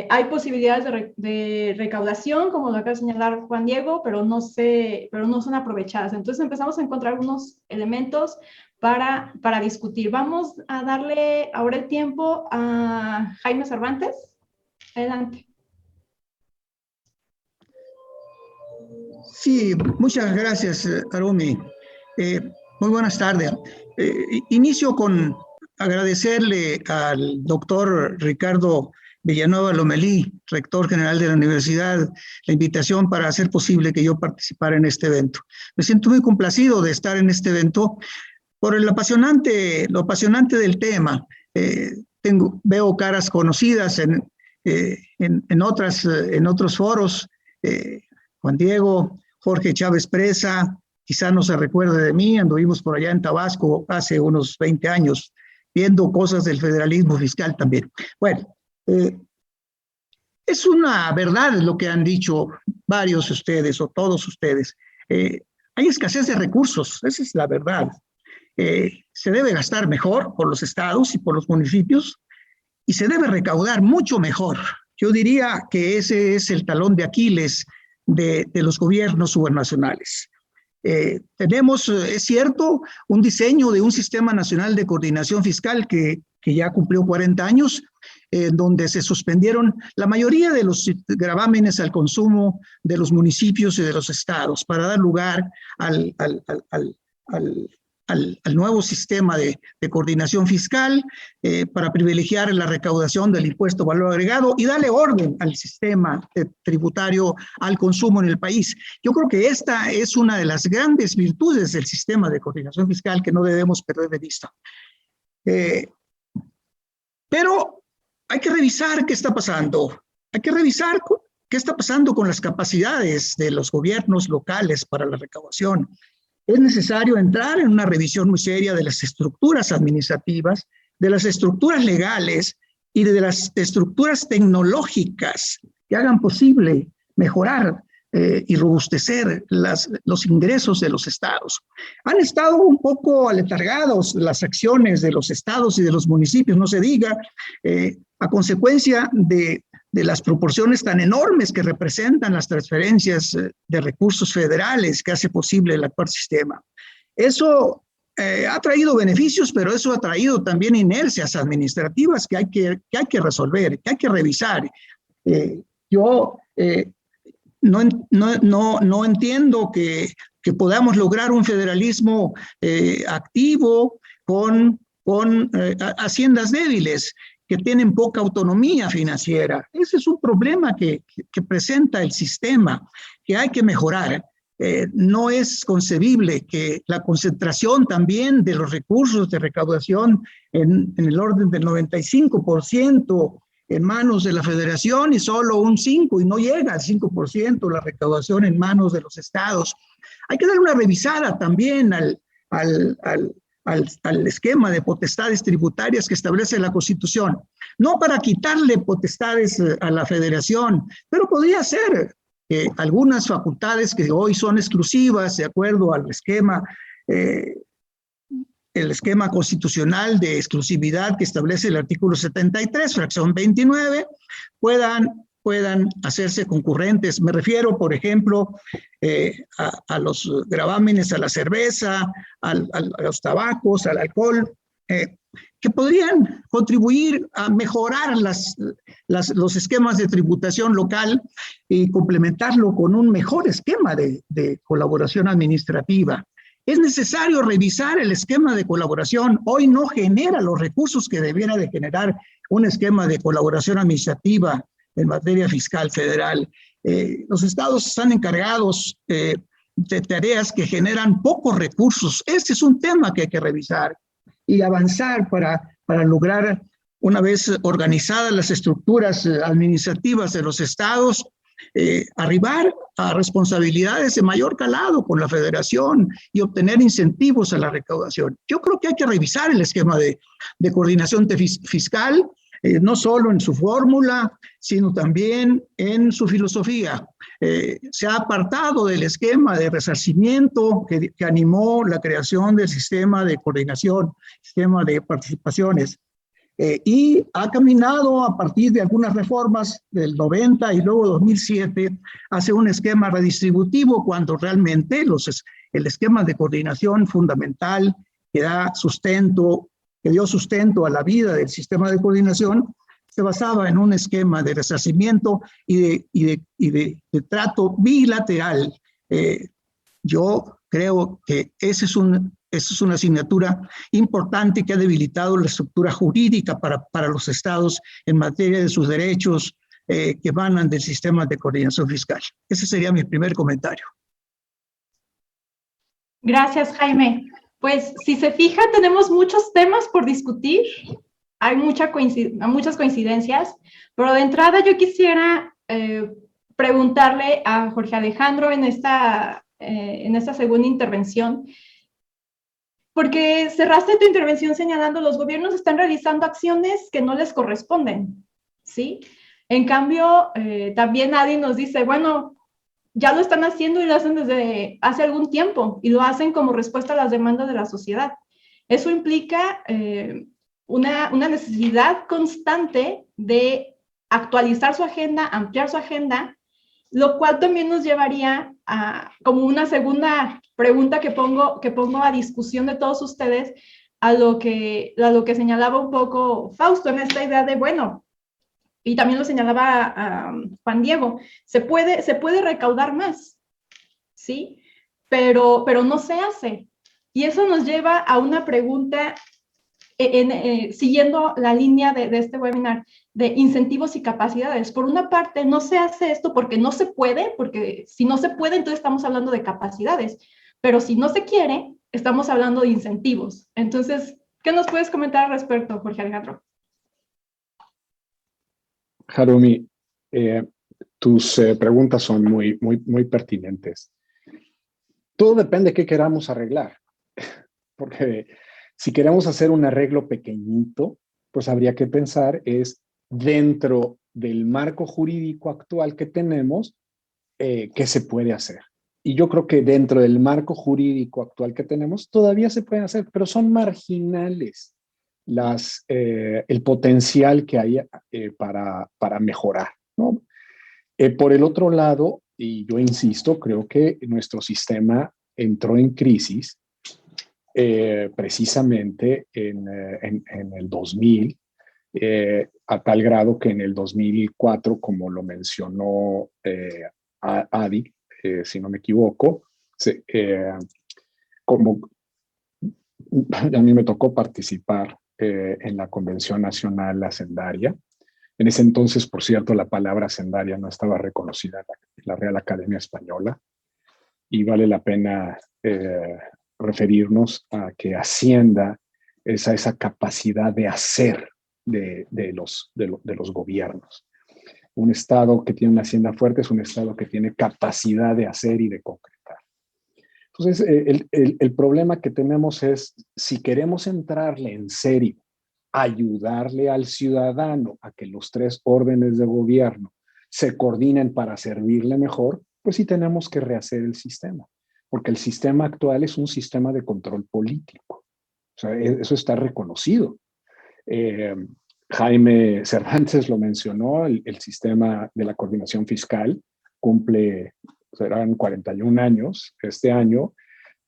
hay posibilidades de recaudación, como lo acaba de señalar Juan Diego, pero no son aprovechadas. Entonces empezamos a encontrar algunos elementos para discutir. Vamos a darle ahora el tiempo a Jaime Cervantes. Adelante. Sí, muchas gracias, Arumi. Muy buenas tardes. Inicio con agradecerle al doctor Ricardo Villanueva Lomelí, rector general de la universidad, la invitación para hacer posible que yo participara en este evento. Me siento muy complacido de estar en este evento por lo apasionante del tema. Veo caras conocidas en otros foros. Juan Diego, Jorge Chávez Presa, quizá no se recuerde de mí, anduvimos por allá en Tabasco hace unos 20 años, viendo cosas del federalismo fiscal también. Bueno, es una verdad lo que han dicho varios de ustedes o todos ustedes. Hay escasez de recursos, esa es la verdad. Se debe gastar mejor por los estados y por los municipios y se debe recaudar mucho mejor. Yo diría que ese es el talón de Aquiles de los gobiernos subnacionales. Tenemos, es cierto, un diseño de un sistema nacional de coordinación fiscal que ya cumplió 40 años, donde se suspendieron la mayoría de los gravámenes al consumo de los municipios y de los estados para dar lugar al nuevo sistema de coordinación fiscal, para privilegiar la recaudación del impuesto valor agregado y darle orden al sistema tributario al consumo en el país. Yo creo que esta es una de las grandes virtudes del sistema de coordinación fiscal que no debemos perder de vista. Pero hay que revisar qué está pasando. Hay que revisar qué está pasando con las capacidades de los gobiernos locales para la recaudación. Es necesario entrar en una revisión muy seria de las estructuras administrativas, de las estructuras legales y de las estructuras tecnológicas que hagan posible mejorar y robustecer los ingresos de los estados. Han estado un poco aletargados las acciones de los estados y de los municipios, no se diga, a consecuencia de las proporciones tan enormes que representan las transferencias de recursos federales que hace posible el actual sistema. Eso ha traído beneficios, pero eso ha traído también inercias administrativas que hay que resolver, que hay que revisar. Yo no entiendo que podamos lograr un federalismo activo con haciendas débiles que tienen poca autonomía financiera. Ese es un problema que presenta el sistema, que hay que mejorar. No es concebible que la concentración también de los recursos de recaudación en el orden del 95% en manos de la federación y solo un 5%, y no llega al 5% la recaudación en manos de los estados. Hay que dar una revisada también al esquema de potestades tributarias que establece la Constitución. No para quitarle potestades a la federación, pero podría ser algunas facultades que hoy son exclusivas de acuerdo al esquema, el esquema constitucional de exclusividad que establece el artículo 73, fracción 29, puedan hacerse concurrentes. Me refiero, por ejemplo, a los gravámenes a la cerveza, a los tabacos, al alcohol, que podrían contribuir a mejorar los esquemas de tributación local y complementarlo con un mejor esquema de colaboración administrativa. Es necesario revisar el esquema de colaboración. Hoy no genera los recursos que debiera de generar un esquema de colaboración administrativa en materia fiscal federal. Los estados están encargados de tareas que generan pocos recursos. Este es un tema que hay que revisar y avanzar para lograr, una vez organizadas las estructuras administrativas de los estados, arribar a responsabilidades de mayor calado con la federación y obtener incentivos a la recaudación. Yo creo que hay que revisar el esquema de coordinación fiscal, no solo en su fórmula, sino también en su filosofía. Se ha apartado del esquema de resarcimiento que animó la creación del sistema de coordinación, sistema de participaciones, y ha caminado a partir de algunas reformas del 90 y luego 2007 hacia un esquema redistributivo, cuando realmente el esquema de coordinación fundamental que dio sustento a la vida del sistema de coordinación, se basaba en un esquema de resarcimiento y de trato bilateral Yo creo que esa es una asignatura importante que ha debilitado la estructura jurídica para los estados en materia de sus derechos que emanan del sistema de coordinación fiscal. Ese sería mi primer comentario. Gracias, Jaime. Pues si se fija, tenemos muchos temas por discutir. Hay muchas coincidencias, pero de entrada yo quisiera preguntarle a Jorge Alejandro en esta segunda intervención, porque cerraste tu intervención señalando los gobiernos están realizando acciones que no les corresponden, ¿sí? En cambio, también Adi nos dice, bueno, ya lo están haciendo y lo hacen desde hace algún tiempo y lo hacen como respuesta a las demandas de la sociedad. Eso implica una necesidad constante de actualizar su agenda, ampliar su agenda, lo cual también nos llevaría a como una segunda pregunta que pongo a discusión de todos ustedes, a lo que señalaba un poco Fausto en esta idea de, bueno, y también lo señalaba Juan Diego, se puede recaudar más, ¿sí? Pero no se hace. Y eso nos lleva a una pregunta, siguiendo la línea de este webinar, de incentivos y capacidades. Por una parte, no se hace esto porque no se puede, porque si no se puede, entonces estamos hablando de capacidades. Pero si no se quiere, estamos hablando de incentivos. Entonces, ¿qué nos puedes comentar al respecto, Jorge Alejandro? Harumi, tus preguntas son muy pertinentes. Todo depende de qué queramos arreglar, porque si queremos hacer un arreglo pequeñito, pues habría que pensar es dentro del marco jurídico actual que tenemos, ¿qué se puede hacer? Y yo creo que dentro del marco jurídico actual que tenemos todavía se pueden hacer, pero son marginales el potencial que hay para mejorar, ¿no? Por el otro lado, y yo insisto, creo que nuestro sistema entró en crisis precisamente en el 2000, a tal grado que en el 2004, como lo mencionó Adi, si no me equivoco, a mí me tocó participar en la Convención Nacional Hacendaria. En ese entonces, por cierto, la palabra hacendaria no estaba reconocida en la Real Academia Española y vale la pena referirnos a que Hacienda es a esa capacidad de hacer de los gobiernos. Un Estado que tiene una hacienda fuerte es un Estado que tiene capacidad de hacer y de concretar. Entonces, el problema que tenemos es, si queremos entrarle en serio, ayudarle al ciudadano a que los tres órdenes de gobierno se coordinen para servirle mejor, pues sí tenemos que rehacer el sistema, porque el sistema actual es un sistema de control político. O sea, eso está reconocido. Jaime Cervantes lo mencionó, el sistema de la coordinación fiscal cumple, serán 41 años este año,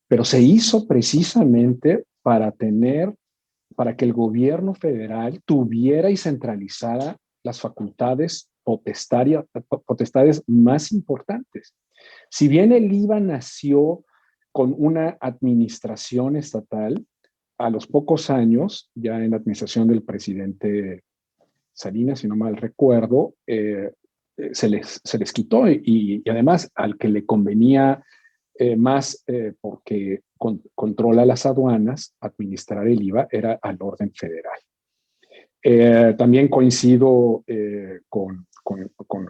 pero se hizo precisamente para que el gobierno federal tuviera y centralizara las facultades potestades más importantes. Si bien el IVA nació con una administración estatal, a los pocos años, ya en la administración del presidente Salinas, si no mal recuerdo, se les quitó y además al que le convenía más porque controla las aduanas, administrar el IVA era al orden federal. También coincido con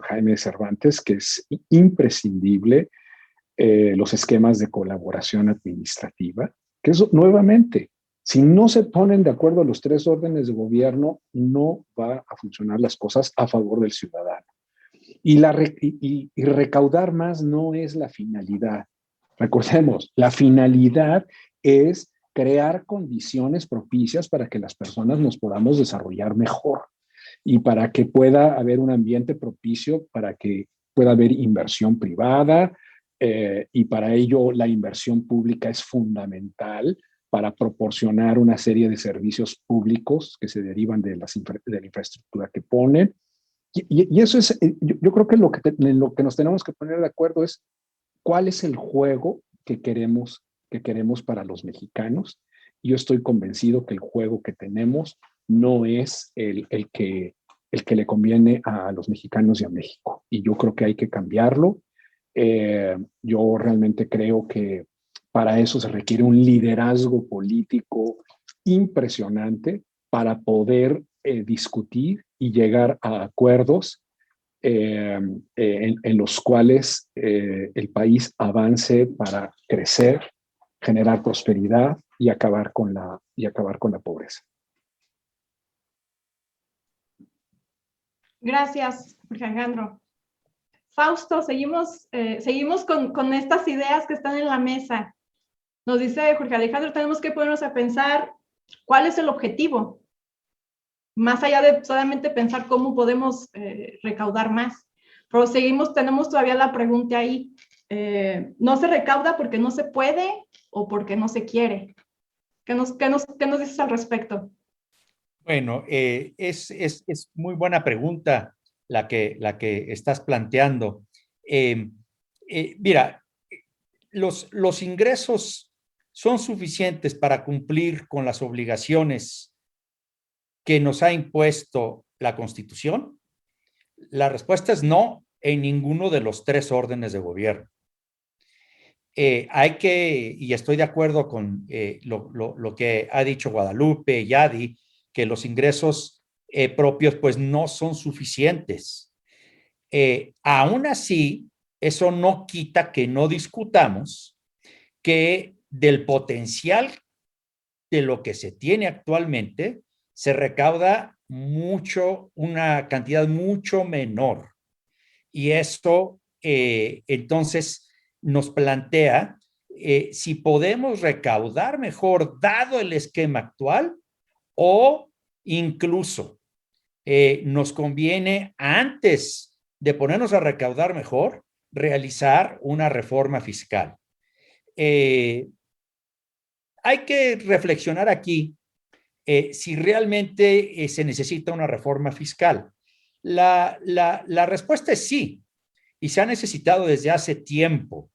Jaime Cervantes que es imprescindible los esquemas de colaboración administrativa, que eso nuevamente, si no se ponen de acuerdo los tres órdenes de gobierno, no va a funcionar las cosas a favor del ciudadano. Y recaudar más no es la finalidad. Recordemos, la finalidad es crear condiciones propicias para que las personas nos podamos desarrollar mejor y para que pueda haber un ambiente propicio, para que pueda haber inversión privada y para ello la inversión pública es fundamental para proporcionar una serie de servicios públicos que se derivan de la infraestructura que ponen. Y eso es, yo creo que en lo que nos tenemos que poner de acuerdo es cuál es el juego que queremos para los mexicanos. Yo estoy convencido que el juego que tenemos no es el que le conviene a los mexicanos y a México. Y yo creo que hay que cambiarlo. Yo realmente creo que para eso se requiere un liderazgo político impresionante para poder discutir y llegar a acuerdos en los cuales el país avance para crecer, generar prosperidad y acabar con la pobreza. Gracias, Jorge Alejandro. Fausto, seguimos con estas ideas que están en la mesa. Nos dice Jorge Alejandro, tenemos que ponernos a pensar cuál es el objetivo, más allá de solamente pensar cómo podemos recaudar más. Pero tenemos todavía la pregunta ahí, ¿no se recauda porque no se puede o porque no se quiere? ¿Qué nos dices al respecto? Bueno, es muy buena pregunta la que estás planteando. Mira, los ingresos son suficientes para cumplir con las obligaciones que nos ha impuesto la Constitución. La respuesta es no en ninguno de los 3 órdenes de gobierno. Y estoy de acuerdo con lo que ha dicho Guadalupe, Yadi, que los ingresos propios pues no son suficientes. Aún así, eso no quita que no discutamos que del potencial de lo que se tiene actualmente se recauda una cantidad mucho menor. Y esto entonces nos plantea si podemos recaudar mejor dado el esquema actual o incluso nos conviene antes de ponernos a recaudar mejor realizar una reforma fiscal. Hay que reflexionar aquí si realmente se necesita una reforma fiscal. La respuesta es sí, y se ha necesitado desde hace tiempo.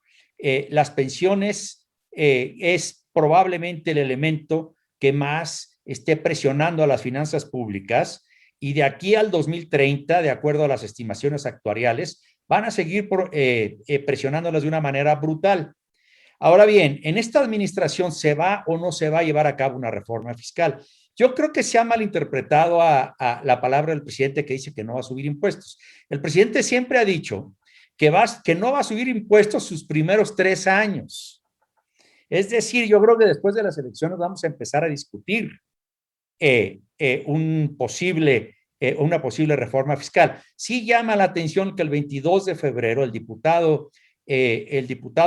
Las pensiones es probablemente el elemento que más esté presionando a las finanzas públicas, y de aquí al 2030, de acuerdo a las estimaciones actuariales, van a seguir presionándolas de una manera brutal. Ahora bien, ¿en esta administración se va o no se va a llevar a cabo una reforma fiscal? Yo creo que se ha malinterpretado a la palabra del presidente que dice que no va a subir impuestos. El presidente siempre ha dicho que no va a subir impuestos sus primeros 3 años. Es decir, yo creo que después de las elecciones vamos a empezar a discutir una posible reforma fiscal. Sí llama la atención que el 22 de febrero el diputado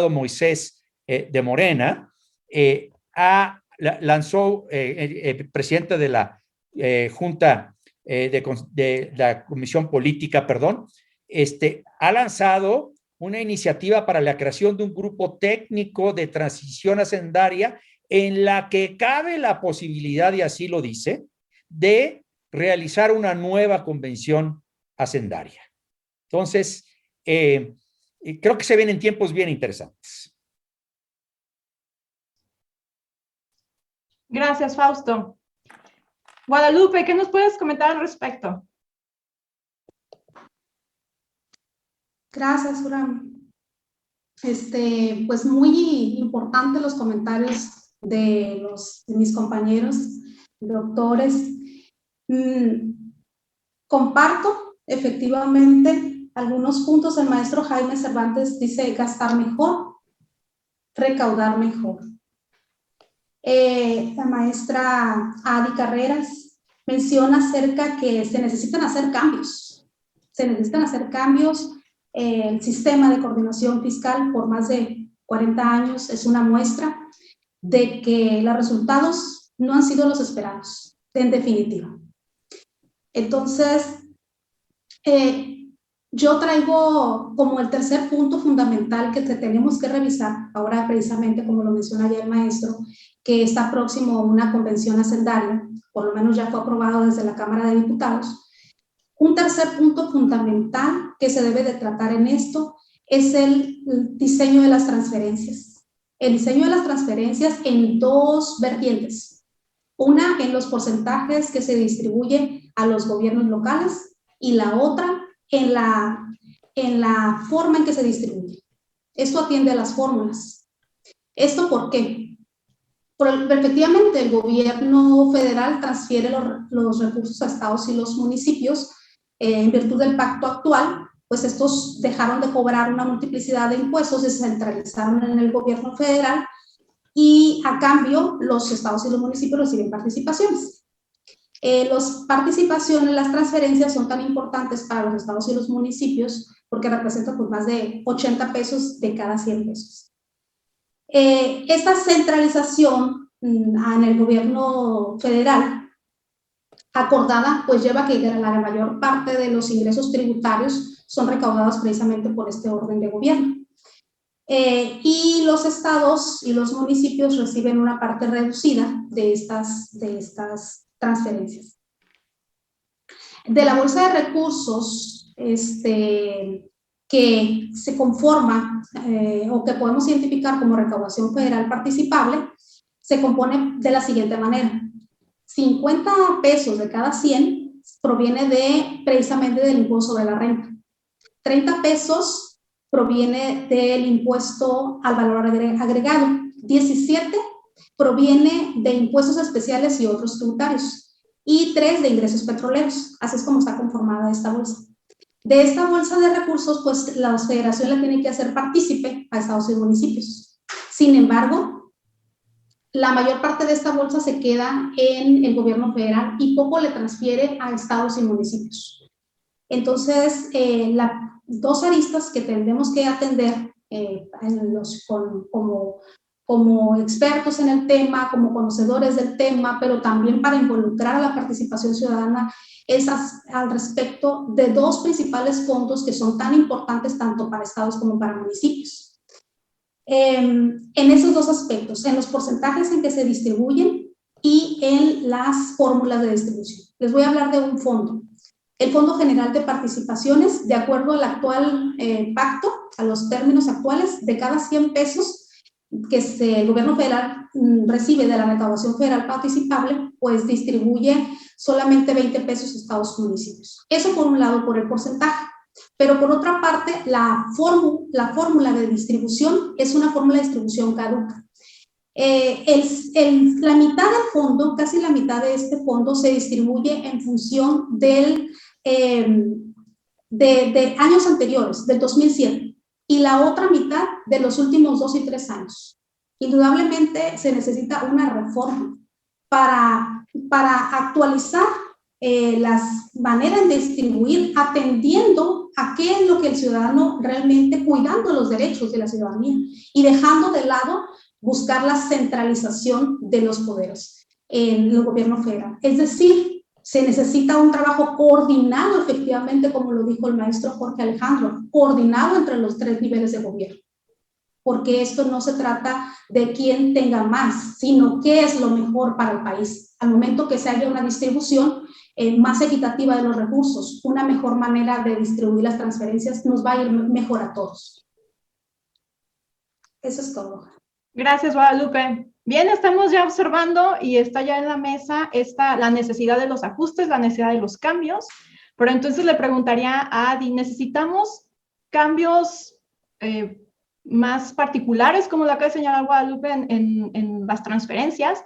Moisés de Morena lanzó, presidente de la Junta de la Comisión Política, ha lanzado una iniciativa para la creación de un grupo técnico de transición hacendaria en la que cabe la posibilidad, y así lo dice, de realizar una nueva convención hacendaria. Entonces, creo que se vienen tiempos bien interesantes. Gracias, Fausto. Guadalupe, ¿qué nos puedes comentar al respecto? Gracias, Uram. Pues muy importante los comentarios de mis compañeros doctores. Comparto efectivamente algunos puntos. El maestro Jaime Cervantes dice gastar mejor, recaudar mejor. La maestra Adi Carreras menciona acerca que se necesitan hacer cambios. El sistema de coordinación fiscal por más de 40 años es una muestra de que los resultados no han sido los esperados, en definitiva. Entonces, yo traigo como el tercer punto fundamental que tenemos que revisar, ahora precisamente como lo menciona ya el maestro, que está próximo a una convención hacendaria, por lo menos ya fue aprobado desde la Cámara de Diputados. Un tercer punto fundamental que se debe de tratar en esto es el diseño de las transferencias. El diseño de las transferencias en dos vertientes. Una en los porcentajes que se distribuye a los gobiernos locales y la otra en la forma en que se distribuye. Esto atiende a las fórmulas. ¿Esto por qué? Efectivamente, el gobierno federal transfiere los recursos a estados y los municipios en virtud del pacto actual, pues estos dejaron de cobrar una multiplicidad de impuestos, se centralizaron en el gobierno federal y a cambio los estados y los municipios reciben participaciones. Las participaciones, las transferencias son tan importantes para los estados y los municipios porque representan pues, más de 80 pesos de cada 100 pesos. Esta centralización en el gobierno federal acordada pues lleva a que la mayor parte de los ingresos tributarios son recaudados precisamente por este orden de gobierno. Y los estados y los municipios reciben una parte reducida de estas transferencias. De la bolsa de recursos que se conforma o que podemos identificar como recaudación federal participable, se compone de la siguiente manera. 50 pesos de cada 100 proviene precisamente del impuesto de la renta. 30 pesos proviene del impuesto al valor agregado. 17 proviene de impuestos especiales y otros tributarios. Y 3 de ingresos petroleros. Así es como está conformada esta bolsa. De esta bolsa de recursos, pues la federación la tiene que hacer partícipe a estados y municipios. Sin embargo, la mayor parte de esta bolsa se queda en el gobierno federal y poco le transfiere a estados y municipios. Entonces, las dos aristas que tendremos que atender como expertos en el tema, como conocedores del tema, pero también para involucrar a la participación ciudadana, es al respecto de dos principales fondos que son tan importantes tanto para estados como para municipios. En esos dos aspectos, en los porcentajes en que se distribuyen y en las fórmulas de distribución. Les voy a hablar de un fondo. El Fondo General de Participaciones, de acuerdo al actual pacto, a los términos actuales, de cada 100 pesos que el gobierno federal recibe de la recaudación federal participable, pues distribuye solamente 20 pesos a estados y municipios. Eso por un lado, por el porcentaje. Pero por otra parte, la fórmula de distribución es una fórmula de distribución caduca. La mitad del fondo, casi la mitad de este fondo, se distribuye en función de años anteriores, del 2007, y la otra mitad de los últimos 2 y 3 años. Indudablemente se necesita una reforma para actualizar las maneras de distribuir, atendiendo a qué es lo que el ciudadano realmente, cuidando los derechos de la ciudadanía y dejando de lado buscar la centralización de los poderes en el gobierno federal. Es decir, se necesita un trabajo coordinado, efectivamente, como lo dijo el maestro Jorge Alejandro, coordinado entre los 3 niveles de gobierno. Porque esto no se trata de quién tenga más, sino qué es lo mejor para el país. Al momento que se haya una distribución más equitativa de los recursos, una mejor manera de distribuir las transferencias, nos va a ir mejor a todos. Eso es todo. Gracias, Guadalupe. Bien, estamos ya observando y está ya en la mesa la necesidad de los ajustes, la necesidad de los cambios, pero entonces le preguntaría a Adi, ¿necesitamos cambios más particulares, como lo acaba de señalar Guadalupe, en las transferencias,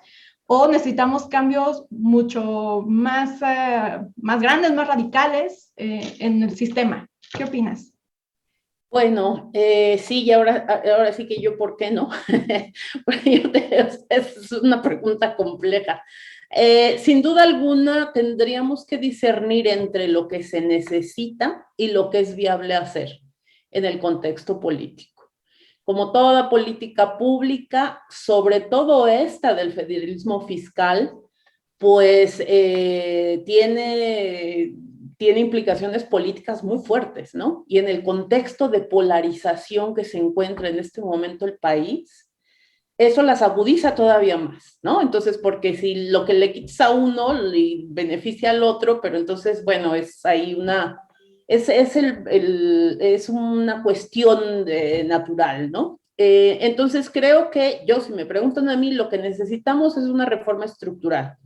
o necesitamos cambios mucho más grandes, más radicales en el sistema? ¿Qué opinas? Bueno, sí, y ahora sí que yo, ¿por qué no? Es una pregunta compleja. Sin duda alguna, tendríamos que discernir entre lo que se necesita y lo que es viable hacer en el contexto político. Como toda política pública, sobre todo esta del federalismo fiscal, pues tiene implicaciones políticas muy fuertes, ¿no? Y en el contexto de polarización que se encuentra en este momento el país, eso las agudiza todavía más, ¿no? Entonces, porque si lo que le quitas a uno le beneficia al otro, pero entonces, bueno, es ahí es una cuestión natural, ¿no? Entonces creo que si me preguntan a mí, lo que necesitamos es una reforma estructural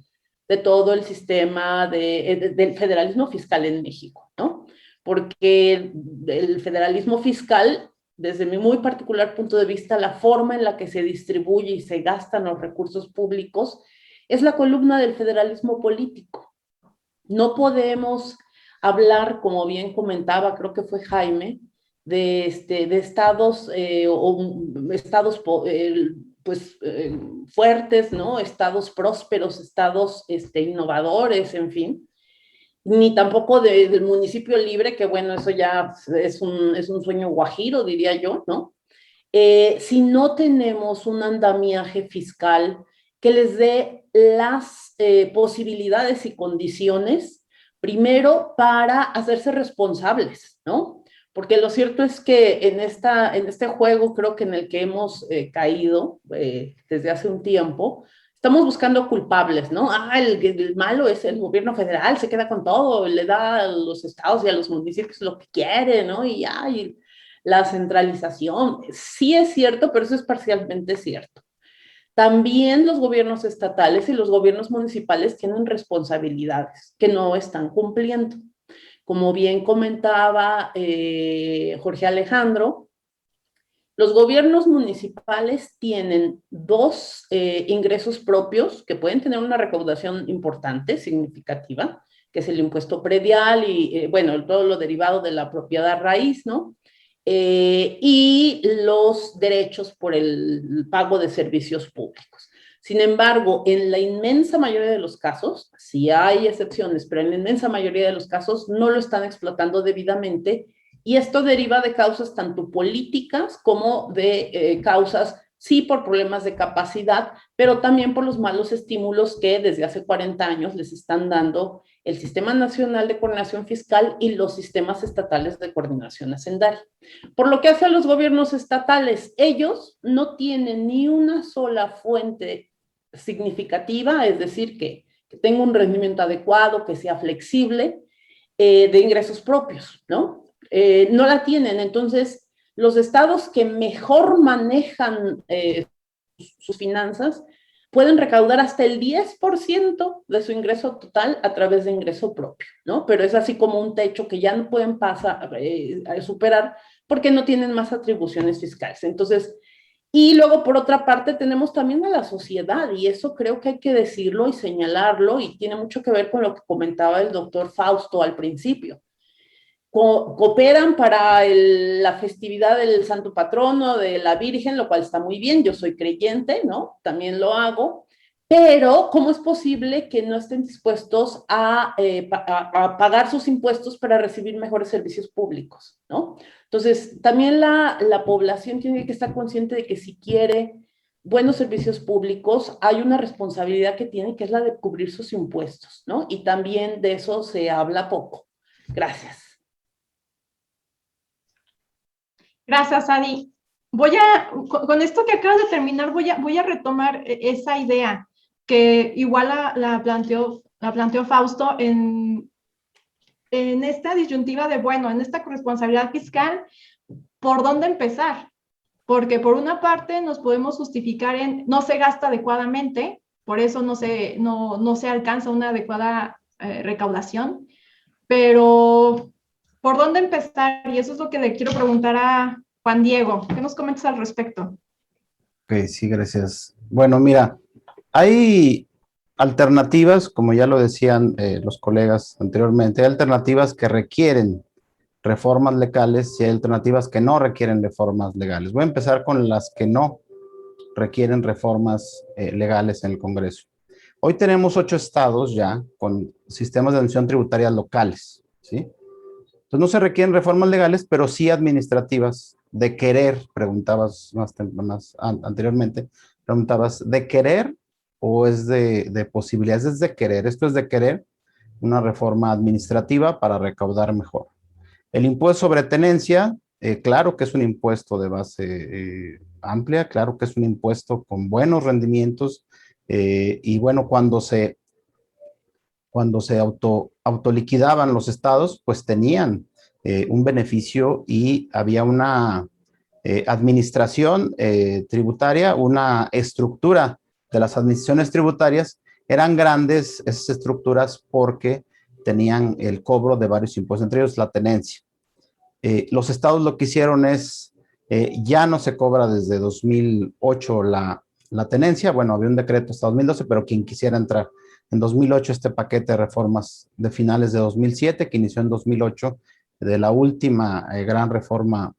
de todo el sistema del federalismo fiscal en México, ¿no? Porque el federalismo fiscal, desde mi muy particular punto de vista, la forma en la que se distribuye y se gastan los recursos públicos es la columna del federalismo político. No podemos hablar, como bien comentaba, creo que fue Jaime, de estados fuertes, ¿no? Estados prósperos, estados innovadores, en fin, ni tampoco del municipio libre, que bueno, eso ya es un sueño guajiro, diría yo, ¿no? Si no tenemos un andamiaje fiscal que les dé las posibilidades y condiciones, primero para hacerse responsables, ¿no? Porque lo cierto es que en este juego, creo que en el que hemos caído desde hace un tiempo, estamos buscando culpables, ¿no? El malo es el gobierno federal, se queda con todo, le da a los estados y a los municipios lo que quiere, ¿no? Y la centralización. Sí es cierto, pero eso es parcialmente cierto. También los gobiernos estatales y los gobiernos municipales tienen responsabilidades que no están cumpliendo. Como bien comentaba Jorge Alejandro, los gobiernos municipales tienen dos ingresos propios que pueden tener una recaudación importante, significativa, que es el impuesto predial y, bueno, todo lo derivado de la propiedad raíz, ¿no? Y los derechos por el pago de servicios públicos. Sin embargo, en la inmensa mayoría de los casos, sí hay excepciones, pero en la inmensa mayoría de los casos no lo están explotando debidamente, y esto deriva de causas tanto políticas como de causas, sí, por problemas de capacidad, pero también por los malos estímulos que desde hace 40 años les están dando el Sistema Nacional de Coordinación Fiscal y los sistemas estatales de coordinación hacendaria. Por lo que hace a los gobiernos estatales, ellos no tienen ni una sola fuente significativa, es decir, que tenga un rendimiento adecuado, que sea flexible, de ingresos propios, ¿no? No la tienen. Entonces, los estados que mejor manejan sus finanzas pueden recaudar hasta el 10% de su ingreso total a través de ingreso propio, ¿no? Pero es así como un techo que ya no pueden superar porque no tienen más atribuciones fiscales. Entonces, y luego por otra parte tenemos también a la sociedad, y eso creo que hay que decirlo y señalarlo, y tiene mucho que ver con lo que comentaba el doctor Fausto al principio. Cooperan para la festividad del Santo Patrono, de la Virgen, lo cual está muy bien, yo soy creyente, ¿no? También lo hago, pero ¿cómo es posible que no estén dispuestos a pagar sus impuestos para recibir mejores servicios públicos, ¿no? Entonces, también la población tiene que estar consciente de que si quiere buenos servicios públicos, hay una responsabilidad que tiene, que es la de cubrir sus impuestos, ¿no? Y también de eso se habla poco. Gracias. Gracias, Adi. Con esto que acabas de terminar, voy a retomar esa idea que igual la planteó Fausto en esta disyuntiva de, bueno, en esta corresponsabilidad fiscal, ¿por dónde empezar? Porque por una parte nos podemos justificar en no se gasta adecuadamente, por eso no se alcanza una adecuada recaudación, pero ¿por dónde empezar? Y eso es lo que le quiero preguntar a Juan Diego. ¿Qué nos comentas al respecto? Ok, sí, gracias. Bueno, mira, hay alternativas, como ya lo decían los colegas anteriormente, hay alternativas que requieren reformas legales y hay alternativas que no requieren reformas legales. Voy a empezar con las que no requieren reformas legales en el Congreso. Hoy tenemos 8 estados ya con sistemas de administración tributaria locales, ¿sí? Entonces no se requieren reformas legales, pero sí administrativas de querer, preguntabas más anteriormente, preguntabas, ¿de querer o es de posibilidades? Es de querer. Esto es de querer una reforma administrativa para recaudar mejor. El impuesto sobre tenencia, claro que es un impuesto de base amplia, claro que es un impuesto con buenos rendimientos y bueno, cuando se autoliquidaban los estados, pues tenían un beneficio y había una administración tributaria, una estructura de las administraciones tributarias. Eran grandes esas estructuras porque tenían el cobro de varios impuestos, entre ellos la tenencia. Los estados lo que hicieron es, ya no se cobra desde 2008 la tenencia. Bueno, había un decreto hasta 2012, pero quien quisiera entrar. En 2008 este paquete de reformas de finales de 2007, que inició en 2008, de la última gran reforma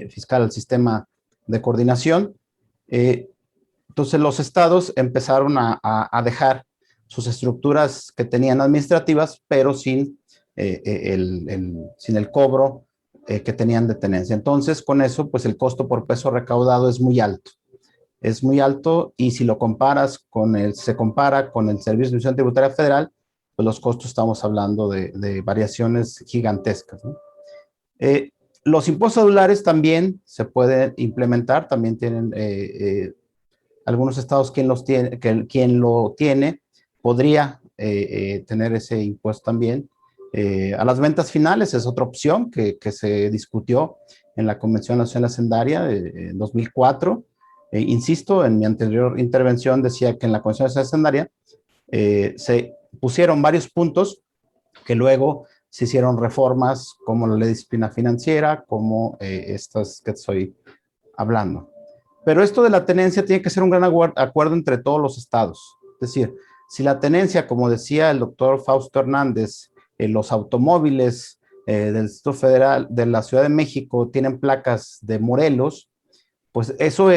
fiscal al sistema de coordinación. Entonces los estados empezaron a dejar sus estructuras que tenían administrativas, pero sin el cobro que tenían de tenencia. Entonces, con eso, pues el costo por peso recaudado es muy alto. Es muy alto, y si lo comparas se compara con el Servicio de Administración Tributaria Federal, pues los costos estamos hablando de variaciones gigantescas, ¿no? Los impuestos adulares también se pueden implementar, también tienen algunos estados quien lo tiene podría tener ese impuesto también. A las ventas finales es otra opción que se discutió en la Convención Nacional Hacendaria en 2004. Insisto, en mi anterior intervención decía que en la Convención Nacional Hacendaria se pusieron varios puntos que luego se hicieron reformas, como la Ley de Disciplina Financiera, como estas que estoy hablando. Pero esto de la tenencia tiene que ser un gran acuerdo entre todos los estados. Es decir, si la tenencia, como decía el doctor Fausto Hernández, los automóviles del Distrito Federal de la Ciudad de México tienen placas de Morelos, pues eso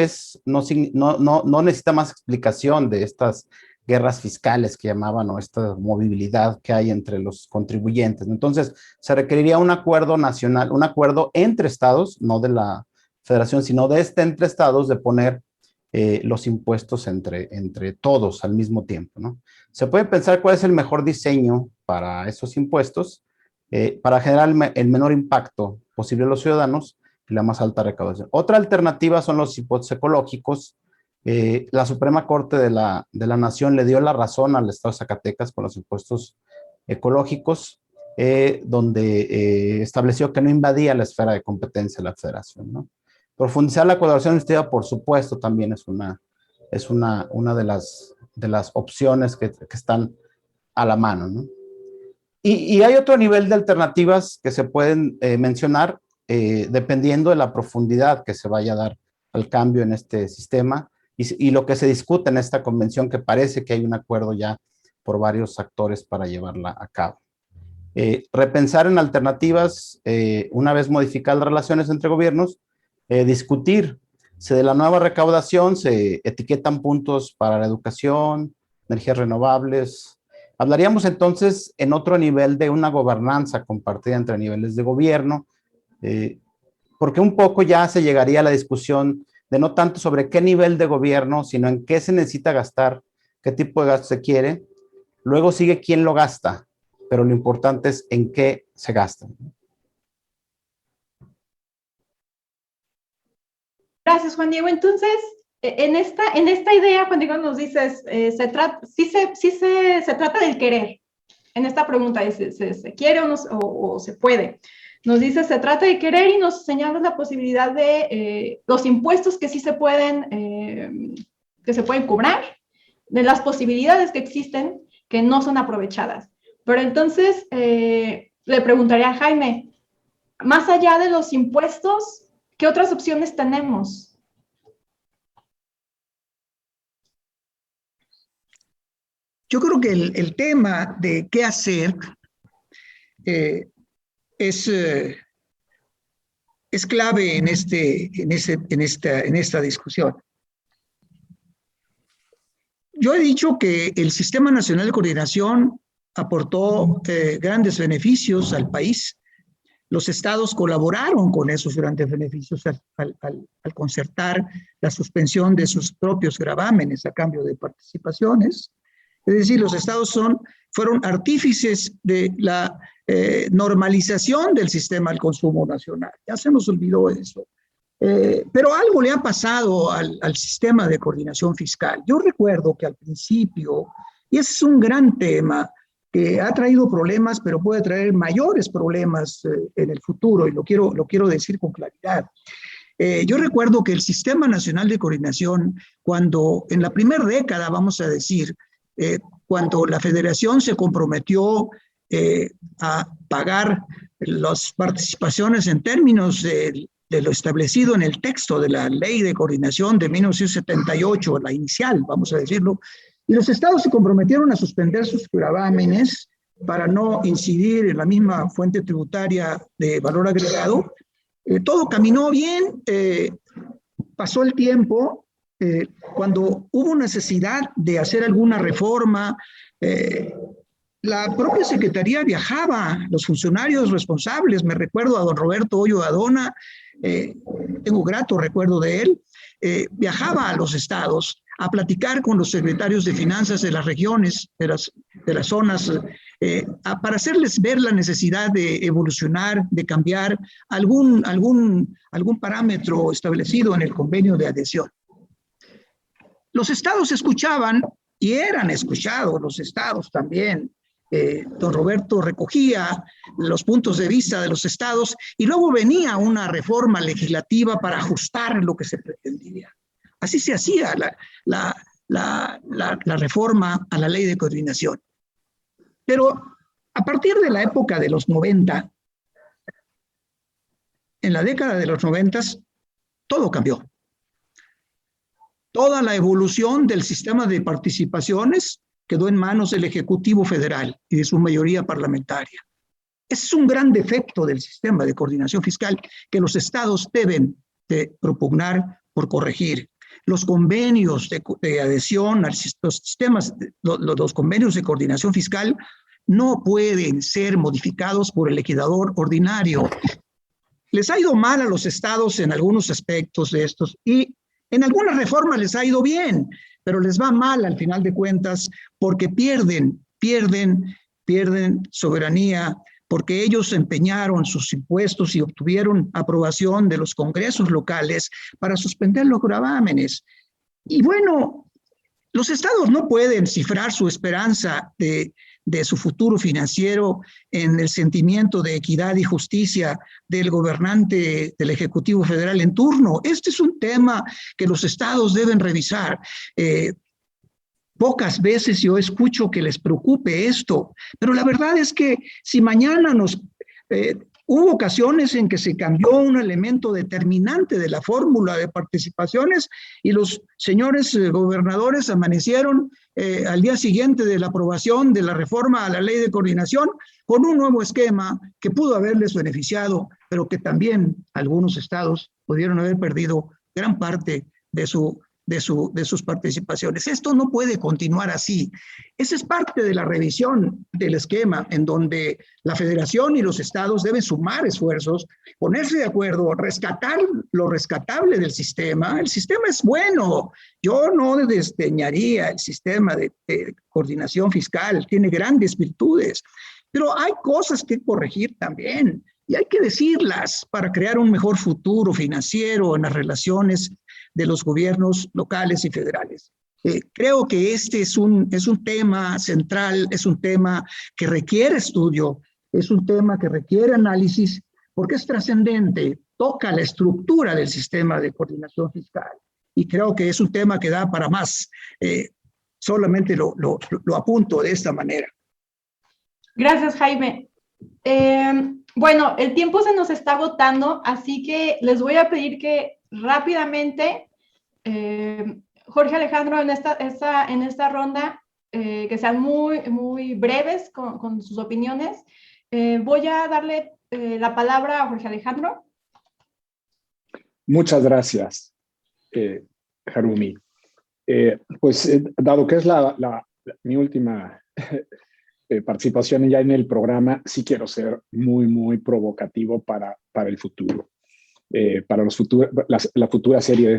no necesita más explicación de estas guerras fiscales que llamaban, o esta movilidad que hay entre los contribuyentes. Entonces, se requeriría un acuerdo nacional, un acuerdo entre estados, no de la federación, sino de entre estados, de poner los impuestos entre todos al mismo tiempo, ¿no? Se puede pensar cuál es el mejor diseño para esos impuestos, para generar el menor impacto posible a los ciudadanos y la más alta recaudación. Otra alternativa son los impuestos ecológicos. La Suprema Corte de la Nación le dio la razón al estado de Zacatecas con los impuestos ecológicos, donde estableció que no invadía la esfera de competencia de la federación, ¿no? Profundizar la colaboración administrativa, por supuesto, también es una de las opciones que están a la mano, ¿no? Y hay otro nivel de alternativas que se pueden mencionar dependiendo de la profundidad que se vaya a dar al cambio en este sistema y lo que se discute en esta convención, que parece que hay un acuerdo ya por varios actores para llevarla a cabo. Repensar en alternativas, una vez modificadas las relaciones entre gobiernos, discutir si de la nueva recaudación se etiquetan puntos para la educación, energías renovables. Hablaríamos entonces en otro nivel de una gobernanza compartida entre niveles de gobierno, porque un poco ya se llegaría a la discusión de no tanto sobre qué nivel de gobierno, sino en qué se necesita gastar, qué tipo de gasto se quiere. Luego sigue quién lo gasta, pero lo importante es en qué se gasta. Gracias, Juan Diego. Entonces, en esta idea, Juan Diego, nos dices, se trata del querer. En esta pregunta, ¿se quiere o se puede? Nos dice, se trata de querer, y nos señalas la posibilidad de los impuestos que sí se pueden cobrar, de las posibilidades que existen que no son aprovechadas. Pero entonces, le preguntaría a Jaime, más allá de los impuestos, ¿qué otras opciones tenemos? Yo creo que el tema de qué hacer es clave en esta discusión. Yo he dicho que el Sistema Nacional de Coordinación aportó grandes beneficios al país. Los estados colaboraron con esos grandes beneficios al concertar la suspensión de sus propios gravámenes a cambio de participaciones. Es decir, los estados fueron artífices de la normalización del sistema del consumo nacional. Ya se nos olvidó eso. Pero algo le ha pasado al sistema de coordinación fiscal. Yo recuerdo que al principio, y ese es un gran tema, que ha traído problemas, pero puede traer mayores problemas en el futuro, y lo quiero decir con claridad. Yo recuerdo que el Sistema Nacional de Coordinación, cuando en la primera década, vamos a decir, cuando la Federación se comprometió a pagar las participaciones en términos de lo establecido en el texto de la Ley de Coordinación de 1978, la inicial, vamos a decirlo, y los estados se comprometieron a suspender sus gravámenes para no incidir en la misma fuente tributaria de valor agregado. Todo caminó bien, pasó el tiempo, cuando hubo necesidad de hacer alguna reforma, la propia Secretaría viajaba, los funcionarios responsables, me recuerdo a don Roberto Hoyo Adona, tengo grato recuerdo de él, viajaba a los estados a platicar con los secretarios de finanzas de las regiones, de las zonas, para hacerles ver la necesidad de evolucionar, de cambiar algún parámetro establecido en el convenio de adhesión. Los estados escuchaban y eran escuchados los estados también. Don Roberto recogía los puntos de vista de los estados y luego venía una reforma legislativa para ajustar lo que se pretendía. Así se hacía la reforma a la Ley de Coordinación. Pero a partir de la época de los 90, en la década de los 90, todo cambió. Toda la evolución del sistema de participaciones quedó en manos del Ejecutivo Federal y de su mayoría parlamentaria. Ese es un gran defecto del sistema de coordinación fiscal que los estados deben de propugnar por corregir. Los convenios de adhesión, los convenios de coordinación fiscal no pueden ser modificados por el legislador ordinario. Les ha ido mal a los estados en algunos aspectos de estos y en algunas reformas les ha ido bien, pero les va mal al final de cuentas porque pierden soberanía, porque ellos empeñaron sus impuestos y obtuvieron aprobación de los congresos locales para suspender los gravámenes. Y bueno, los estados no pueden cifrar su esperanza de su futuro financiero en el sentimiento de equidad y justicia del gobernante del Ejecutivo Federal en turno. Este es un tema que los estados deben revisar. Pocas veces yo escucho que les preocupe esto, pero la verdad es que si mañana hubo ocasiones en que se cambió un elemento determinante de la fórmula de participaciones y los señores gobernadores amanecieron al día siguiente de la aprobación de la reforma a la Ley de Coordinación con un nuevo esquema que pudo haberles beneficiado, pero que también algunos estados pudieron haber perdido gran parte de sus participaciones. Esto no puede continuar así. Esa es parte de la revisión del esquema en donde la federación y los estados deben sumar esfuerzos, ponerse de acuerdo, rescatar lo rescatable del sistema. El sistema es bueno. Yo no desdeñaría el sistema de coordinación fiscal. Tiene grandes virtudes, pero hay cosas que corregir también y hay que decirlas para crear un mejor futuro financiero en las relaciones de los gobiernos locales y federales. Creo que este es un tema central, es un tema que requiere estudio, es un tema que requiere análisis, porque es trascendente, toca la estructura del sistema de coordinación fiscal, y creo que es un tema que da para más. Solamente lo apunto de esta manera. Gracias, Jaime. Bueno, el tiempo se nos está agotando, así que les voy a pedir que rápidamente, Jorge Alejandro, en esta ronda, que sean muy breves con sus opiniones. Voy a darle la palabra a Jorge Alejandro. Muchas gracias, Harumi. Dado que es mi última participación ya en el programa, sí quiero ser muy provocativo para el futuro. Para la futura serie de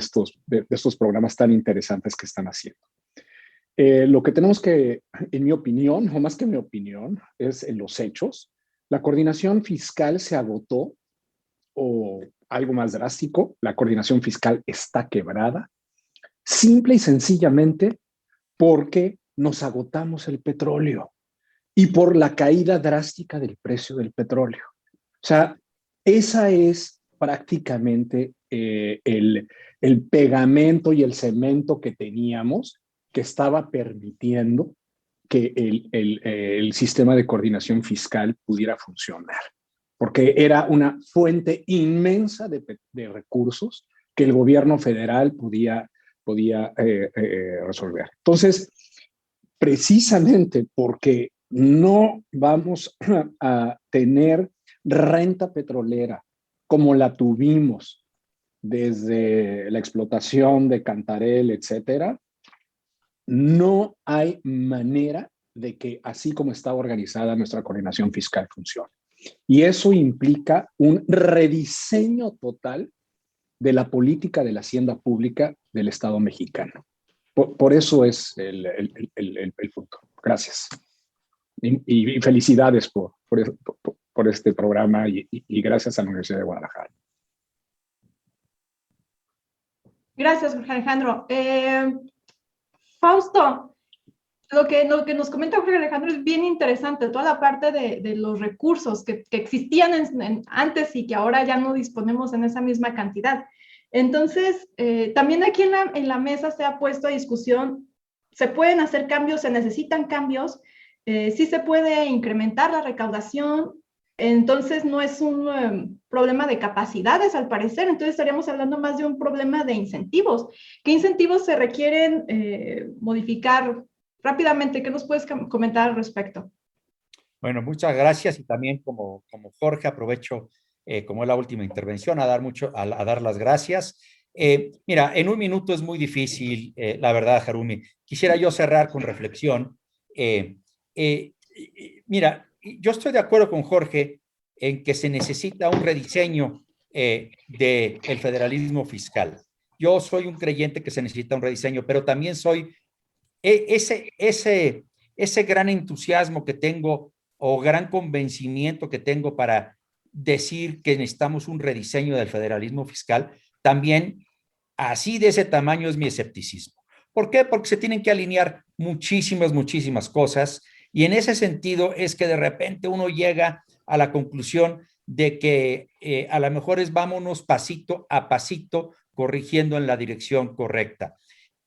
estos programas tan interesantes que están haciendo. Lo que tenemos que, en mi opinión, o más que mi opinión, es en los hechos. La coordinación fiscal se agotó, o algo más drástico, la coordinación fiscal está quebrada, simple y sencillamente porque nos agotamos el petróleo. y por la caída drástica del precio del petróleo. O sea, esa es prácticamente el pegamento y el cemento que teníamos, que estaba permitiendo que el sistema de coordinación fiscal pudiera funcionar, porque era una fuente inmensa de recursos que el gobierno federal podía resolver. Entonces, precisamente porque no vamos a tener renta petrolera como la tuvimos desde la explotación de Cantarell, etcétera, no hay manera de que así como está organizada nuestra coordinación fiscal funcione. Y eso implica un rediseño total de la política de la hacienda pública del Estado mexicano. Por eso es el punto. Gracias. Y felicidades por este programa y gracias a la Universidad de Guadalajara. Gracias, Jorge Alejandro. Fausto, lo que nos comenta Jorge Alejandro es bien interesante, toda la parte de los recursos que existían antes y que ahora ya no disponemos en esa misma cantidad. Entonces, también aquí en la mesa se ha puesto a discusión, se pueden hacer cambios, se necesitan cambios, sí se puede incrementar la recaudación, entonces no es un problema de capacidades al parecer, entonces estaríamos hablando más de un problema de incentivos. ¿Qué incentivos se requieren modificar rápidamente? ¿Qué nos puedes comentar al respecto? Bueno, muchas gracias y también como Jorge aprovecho como es la última intervención, a dar las gracias. Mira, en un minuto es muy difícil, la verdad, Harumi. Quisiera yo cerrar con reflexión. Mira, yo estoy de acuerdo con Jorge en que se necesita un rediseño del federalismo fiscal. Yo soy un creyente que se necesita un rediseño, pero también soy ese gran entusiasmo que tengo o gran convencimiento que tengo para decir que necesitamos un rediseño del federalismo fiscal, también así de ese tamaño es mi escepticismo. ¿Por qué? Porque se tienen que alinear muchísimas cosas y en ese sentido es que de repente uno llega a la conclusión de que a lo mejor vámonos pasito a pasito corrigiendo en la dirección correcta.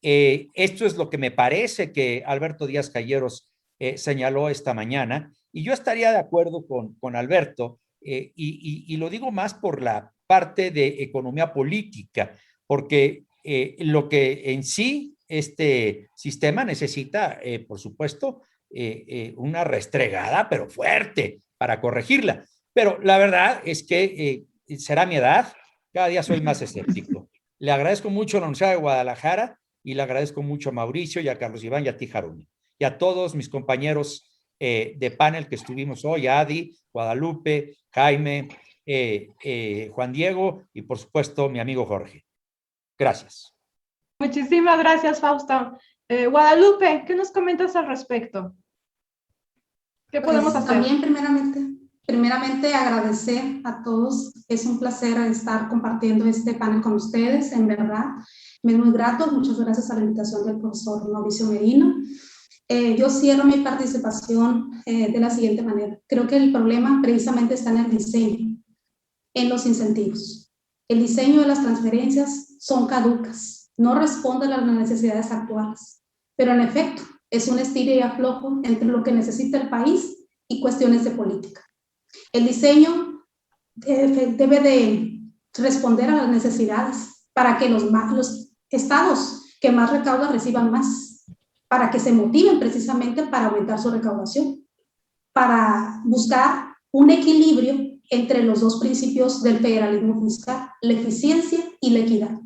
Esto es lo que me parece que Alberto Díaz Calleros señaló esta mañana y yo estaría de acuerdo con Alberto. Y lo digo más por la parte de economía política, porque lo que en sí este sistema necesita, por supuesto, una restregada, pero fuerte, para corregirla. Pero la verdad es que será mi edad, cada día soy más escéptico. Le agradezco mucho a la Universidad de Guadalajara y le agradezco mucho a Mauricio y a Carlos Iván y a ti, Harumi, y a todos mis compañeros de panel que estuvimos hoy, Adi, Guadalupe, Jaime, Juan Diego y por supuesto mi amigo Jorge. Gracias. Muchísimas gracias, Fausto. Guadalupe, ¿qué nos comentas al respecto? ¿Qué podemos hacer? También primeramente agradecer a todos. Es un placer estar compartiendo este panel con ustedes, en verdad. Me es muy grato. Muchas gracias a la invitación del profesor Mauricio Merino. Yo cierro mi participación de la siguiente manera. Creo que el problema precisamente está en el diseño, en los incentivos. El diseño de las transferencias son caducas, no responden a las necesidades actuales, pero en efecto es un estira y aflojo entre lo que necesita el país y cuestiones de política. El diseño debe de responder a las necesidades para que los estados que más recaudan reciban más, para que se motiven precisamente para aumentar su recaudación, para buscar un equilibrio entre los dos principios del federalismo fiscal, la eficiencia y la equidad.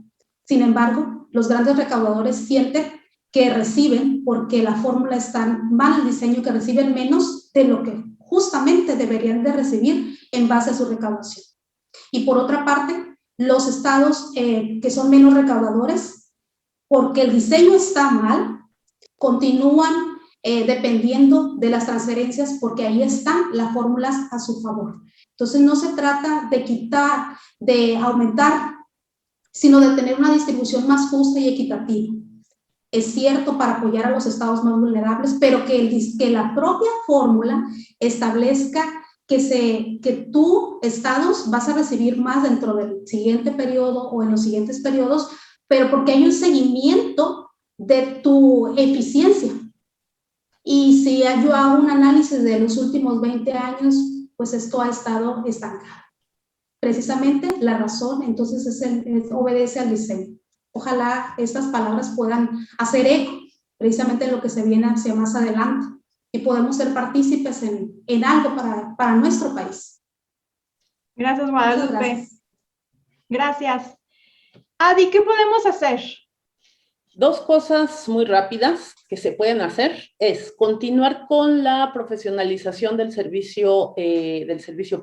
Sin embargo, los grandes recaudadores sienten que reciben, porque la fórmula está mal el diseño, que reciben menos de lo que justamente deberían de recibir en base a su recaudación. Y por otra parte, los estados que son menos recaudadores, porque el diseño está mal, continúan dependiendo de las transferencias porque ahí están las fórmulas a su favor. Entonces no se trata de quitar, de aumentar, sino de tener una distribución más justa y equitativa. es cierto, para apoyar a los estados más vulnerables, pero que la propia fórmula establezca que tú, estados, vas a recibir más dentro del siguiente periodo o en los siguientes periodos, pero porque hay un seguimiento de tu eficiencia. Y si yo hago un análisis de los últimos 20 años, pues esto ha estado estancado. Precisamente la razón, entonces, obedece al diseño. Ojalá estas palabras puedan hacer eco precisamente en lo que se viene hacia más adelante y podemos ser partícipes en algo para nuestro país. Gracias, Guadalupe. Gracias. Adi, ¿qué podemos hacer? Dos cosas muy rápidas que se pueden hacer es continuar con la profesionalización del servicio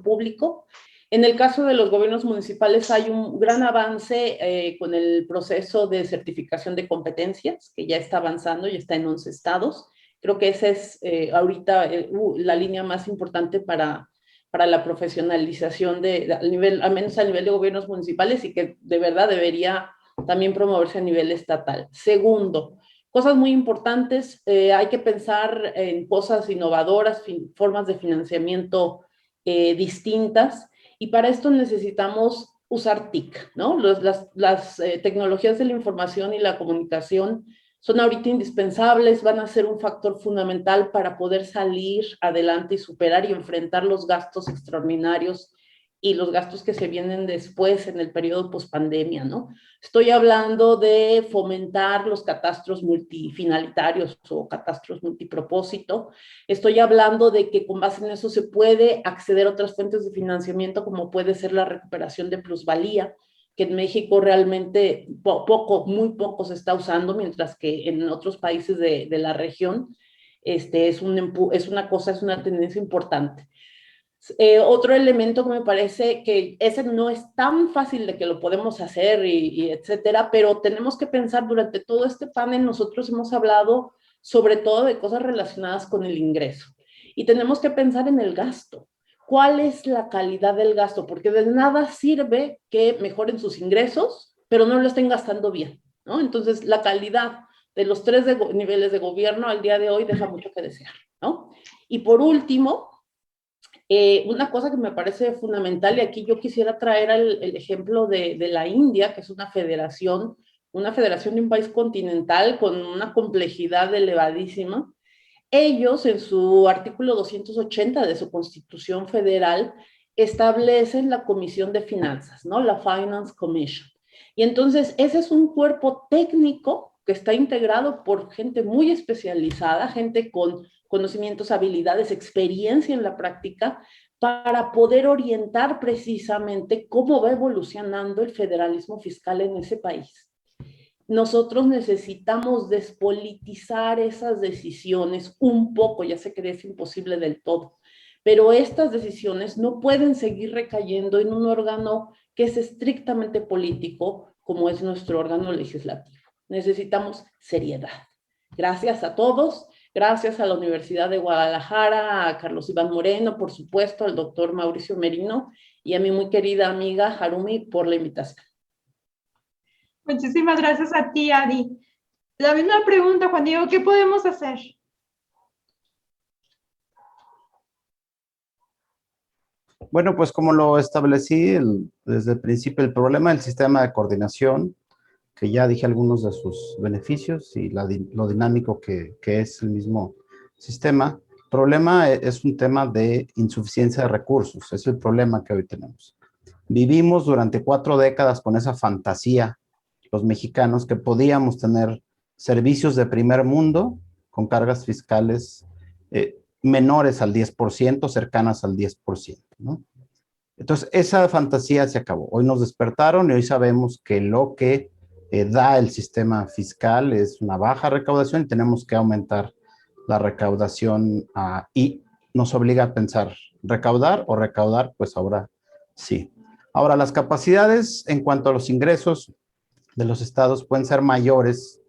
público. En el caso de los gobiernos municipales hay un gran avance con el proceso de certificación de competencias, que ya está avanzando, ya está en 11 estados. Creo que esa es ahorita la línea más importante para la profesionalización al menos a nivel de gobiernos municipales, y que de verdad debería también promoverse a nivel estatal. Segundo, cosas muy importantes, hay que pensar en cosas innovadoras, formas de financiamiento distintas, y para esto necesitamos usar TIC, ¿no? Las tecnologías de la información y la comunicación son ahorita indispensables, van a ser un factor fundamental para poder salir adelante y superar y enfrentar los gastos extraordinarios y los gastos que se vienen después en el periodo pospandemia, ¿no? Estoy hablando de fomentar los catastros multifinalitarios o catastros multipropósito. Estoy hablando de que con base en eso se puede acceder a otras fuentes de financiamiento, como puede ser la recuperación de plusvalía, que en México realmente muy poco se está usando, mientras que en otros países de la región es una tendencia importante. Otro elemento que me parece que ese no es tan fácil de que lo podemos hacer y etcétera, pero tenemos que pensar durante todo este panel, nosotros hemos hablado sobre todo de cosas relacionadas con el ingreso y tenemos que pensar en el gasto. ¿Cuál es la calidad del gasto? Porque de nada sirve que mejoren sus ingresos, pero no lo estén gastando bien, ¿no? Entonces, la calidad de los tres niveles de gobierno al día de hoy deja mucho que desear, ¿no? Y por último, una cosa que me parece fundamental, y aquí yo quisiera traer el ejemplo de la India, que es una federación de un país continental con una complejidad elevadísima. Ellos, en su artículo 280 de su Constitución Federal, establecen la Comisión de Finanzas, ¿no? La Finance Commission. Y entonces ese es un cuerpo técnico que está integrado por gente muy especializada, gente con conocimientos, habilidades, experiencia en la práctica, para poder orientar precisamente cómo va evolucionando el federalismo fiscal en ese país. Nosotros necesitamos despolitizar esas decisiones un poco, ya sé que es imposible del todo, pero estas decisiones no pueden seguir recayendo en un órgano que es estrictamente político, como es nuestro órgano legislativo. Necesitamos seriedad. Gracias a todos. Gracias a la Universidad de Guadalajara, a Carlos Iván Moreno, por supuesto, al doctor Mauricio Merino y a mi muy querida amiga Harumi por la invitación. Muchísimas gracias a ti, Adi. La misma pregunta, Juan Diego, ¿qué podemos hacer? Bueno, pues como lo establecí desde el principio, el problema del sistema de coordinación, que ya dije algunos de sus beneficios y lo dinámico que es el mismo sistema. El problema es un tema de insuficiencia de recursos, es el problema que hoy tenemos. Vivimos durante 4 décadas con esa fantasía, los mexicanos, que podíamos tener servicios de primer mundo con cargas fiscales menores al 10%, cercanas al 10%, ¿no? Entonces, esa fantasía se acabó. Hoy nos despertaron y hoy sabemos que lo que da el sistema fiscal es una baja recaudación y tenemos que aumentar la recaudación y nos obliga a pensar, ¿recaudar o recaudar? Pues ahora sí. Ahora, las capacidades en cuanto a los ingresos de los estados pueden ser mayores,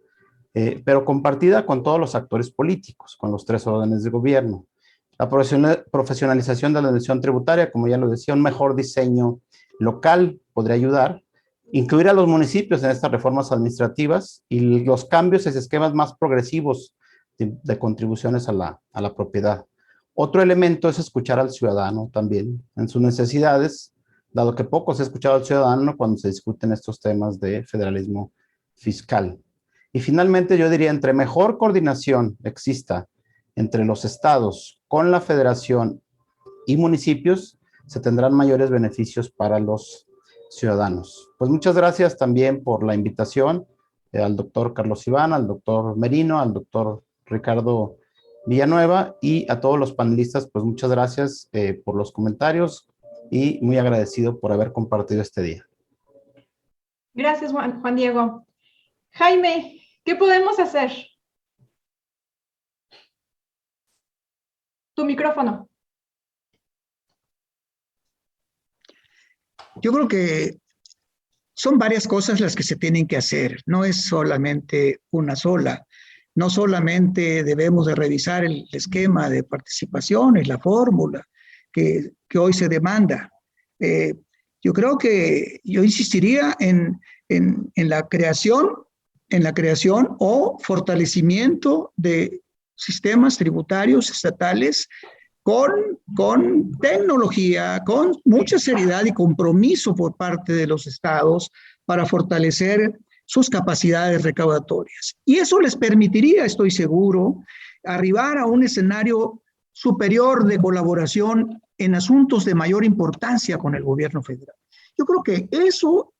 pero compartida con todos los actores políticos, con los 3 órdenes de gobierno. La profesionalización de la administración tributaria, como ya lo decía, un mejor diseño local podría ayudar, incluir a los municipios en estas reformas administrativas y los cambios en esquemas más progresivos de contribuciones a la propiedad. Otro elemento es escuchar al ciudadano también en sus necesidades, dado que poco se ha escuchado al ciudadano cuando se discuten estos temas de federalismo fiscal. Y finalmente yo diría, entre mejor coordinación exista entre los estados con la federación y municipios, se tendrán mayores beneficios para los ciudadanos. Pues muchas gracias también por la invitación al doctor Carlos Iván, al doctor Merino, al doctor Ricardo Villanueva y a todos los panelistas, pues muchas gracias por los comentarios y muy agradecido por haber compartido este día. Gracias, Juan Diego. Jaime, ¿qué podemos hacer? Tu micrófono. Yo creo que son varias cosas las que se tienen que hacer, no es solamente una sola. No solamente debemos de revisar el esquema de participaciones, la fórmula que hoy se demanda. Yo creo que yo insistiría en la creación o fortalecimiento de sistemas tributarios estatales con tecnología, con mucha seriedad y compromiso por parte de los estados para fortalecer sus capacidades recaudatorias. Y eso les permitiría, estoy seguro, arribar a un escenario superior de colaboración en asuntos de mayor importancia con el gobierno federal. Yo creo que eso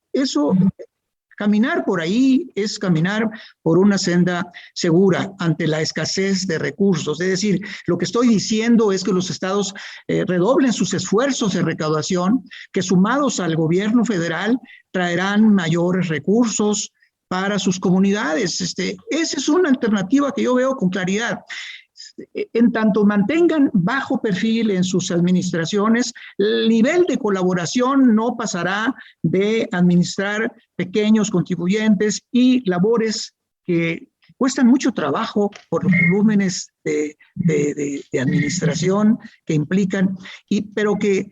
caminar por ahí es caminar por una senda segura ante la escasez de recursos. Es decir, lo que estoy diciendo es que los estados redoblen sus esfuerzos de recaudación, que sumados al gobierno federal traerán mayores recursos para sus comunidades. Esa es una alternativa que yo veo con claridad. En tanto mantengan bajo perfil en sus administraciones, el nivel de colaboración no pasará de administrar pequeños contribuyentes y labores que cuestan mucho trabajo por los volúmenes de administración que implican, pero que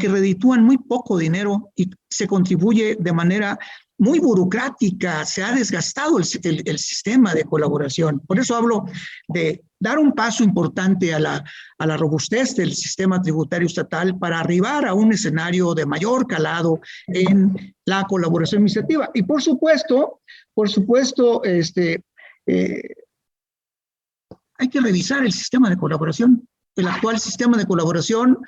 reditúan muy poco dinero y se contribuye de manera muy burocrática. Se ha desgastado el sistema de colaboración. Por eso hablo de dar un paso importante a la robustez del sistema tributario estatal para arribar a un escenario de mayor calado en la colaboración administrativa. Y por supuesto, hay que revisar el sistema de colaboración. El actual sistema de colaboración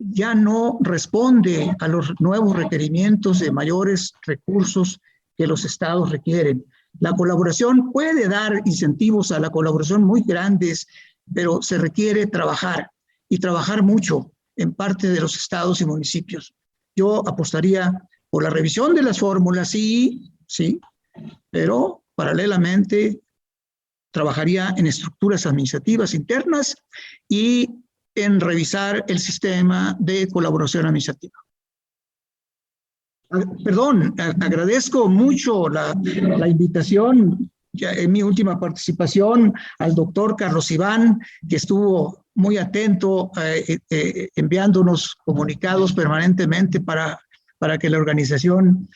ya no responde a los nuevos requerimientos de mayores recursos que los estados requieren. La colaboración puede dar incentivos a la colaboración muy grandes, pero se requiere trabajar y trabajar mucho en parte de los estados y municipios. Yo apostaría por la revisión de las fórmulas, sí, pero paralelamente trabajaría en estructuras administrativas internas y en revisar el sistema de colaboración administrativa. Perdón, agradezco mucho la invitación ya en mi última participación al doctor Carlos Iván, que estuvo muy atento enviándonos comunicados permanentemente para que la organización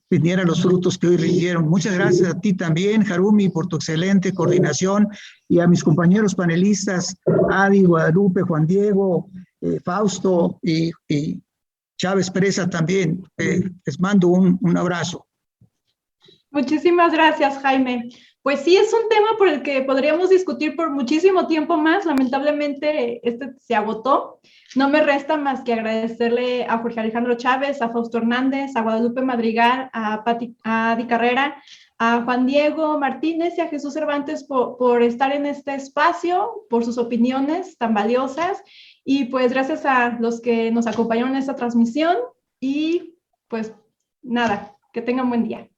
rindiera los frutos que hoy rindieron. Muchas gracias a ti también, Harumi, por tu excelente coordinación y a mis compañeros panelistas, Adi, Guadalupe, Juan Diego, Fausto y Chávez Presa también. Les mando un abrazo. Muchísimas gracias, Jaime. Pues sí, es un tema por el que podríamos discutir por muchísimo tiempo más. Lamentablemente, se agotó. No me resta más que agradecerle a Jorge Alejandro Chávez, a Fausto Hernández, a Guadalupe Madrigal, a Adi Carrera, a Juan Diego Martínez y a Jesús Cervantes por estar en este espacio, por sus opiniones tan valiosas. Y pues gracias a los que nos acompañaron en esta transmisión. Y pues nada, que tengan buen día.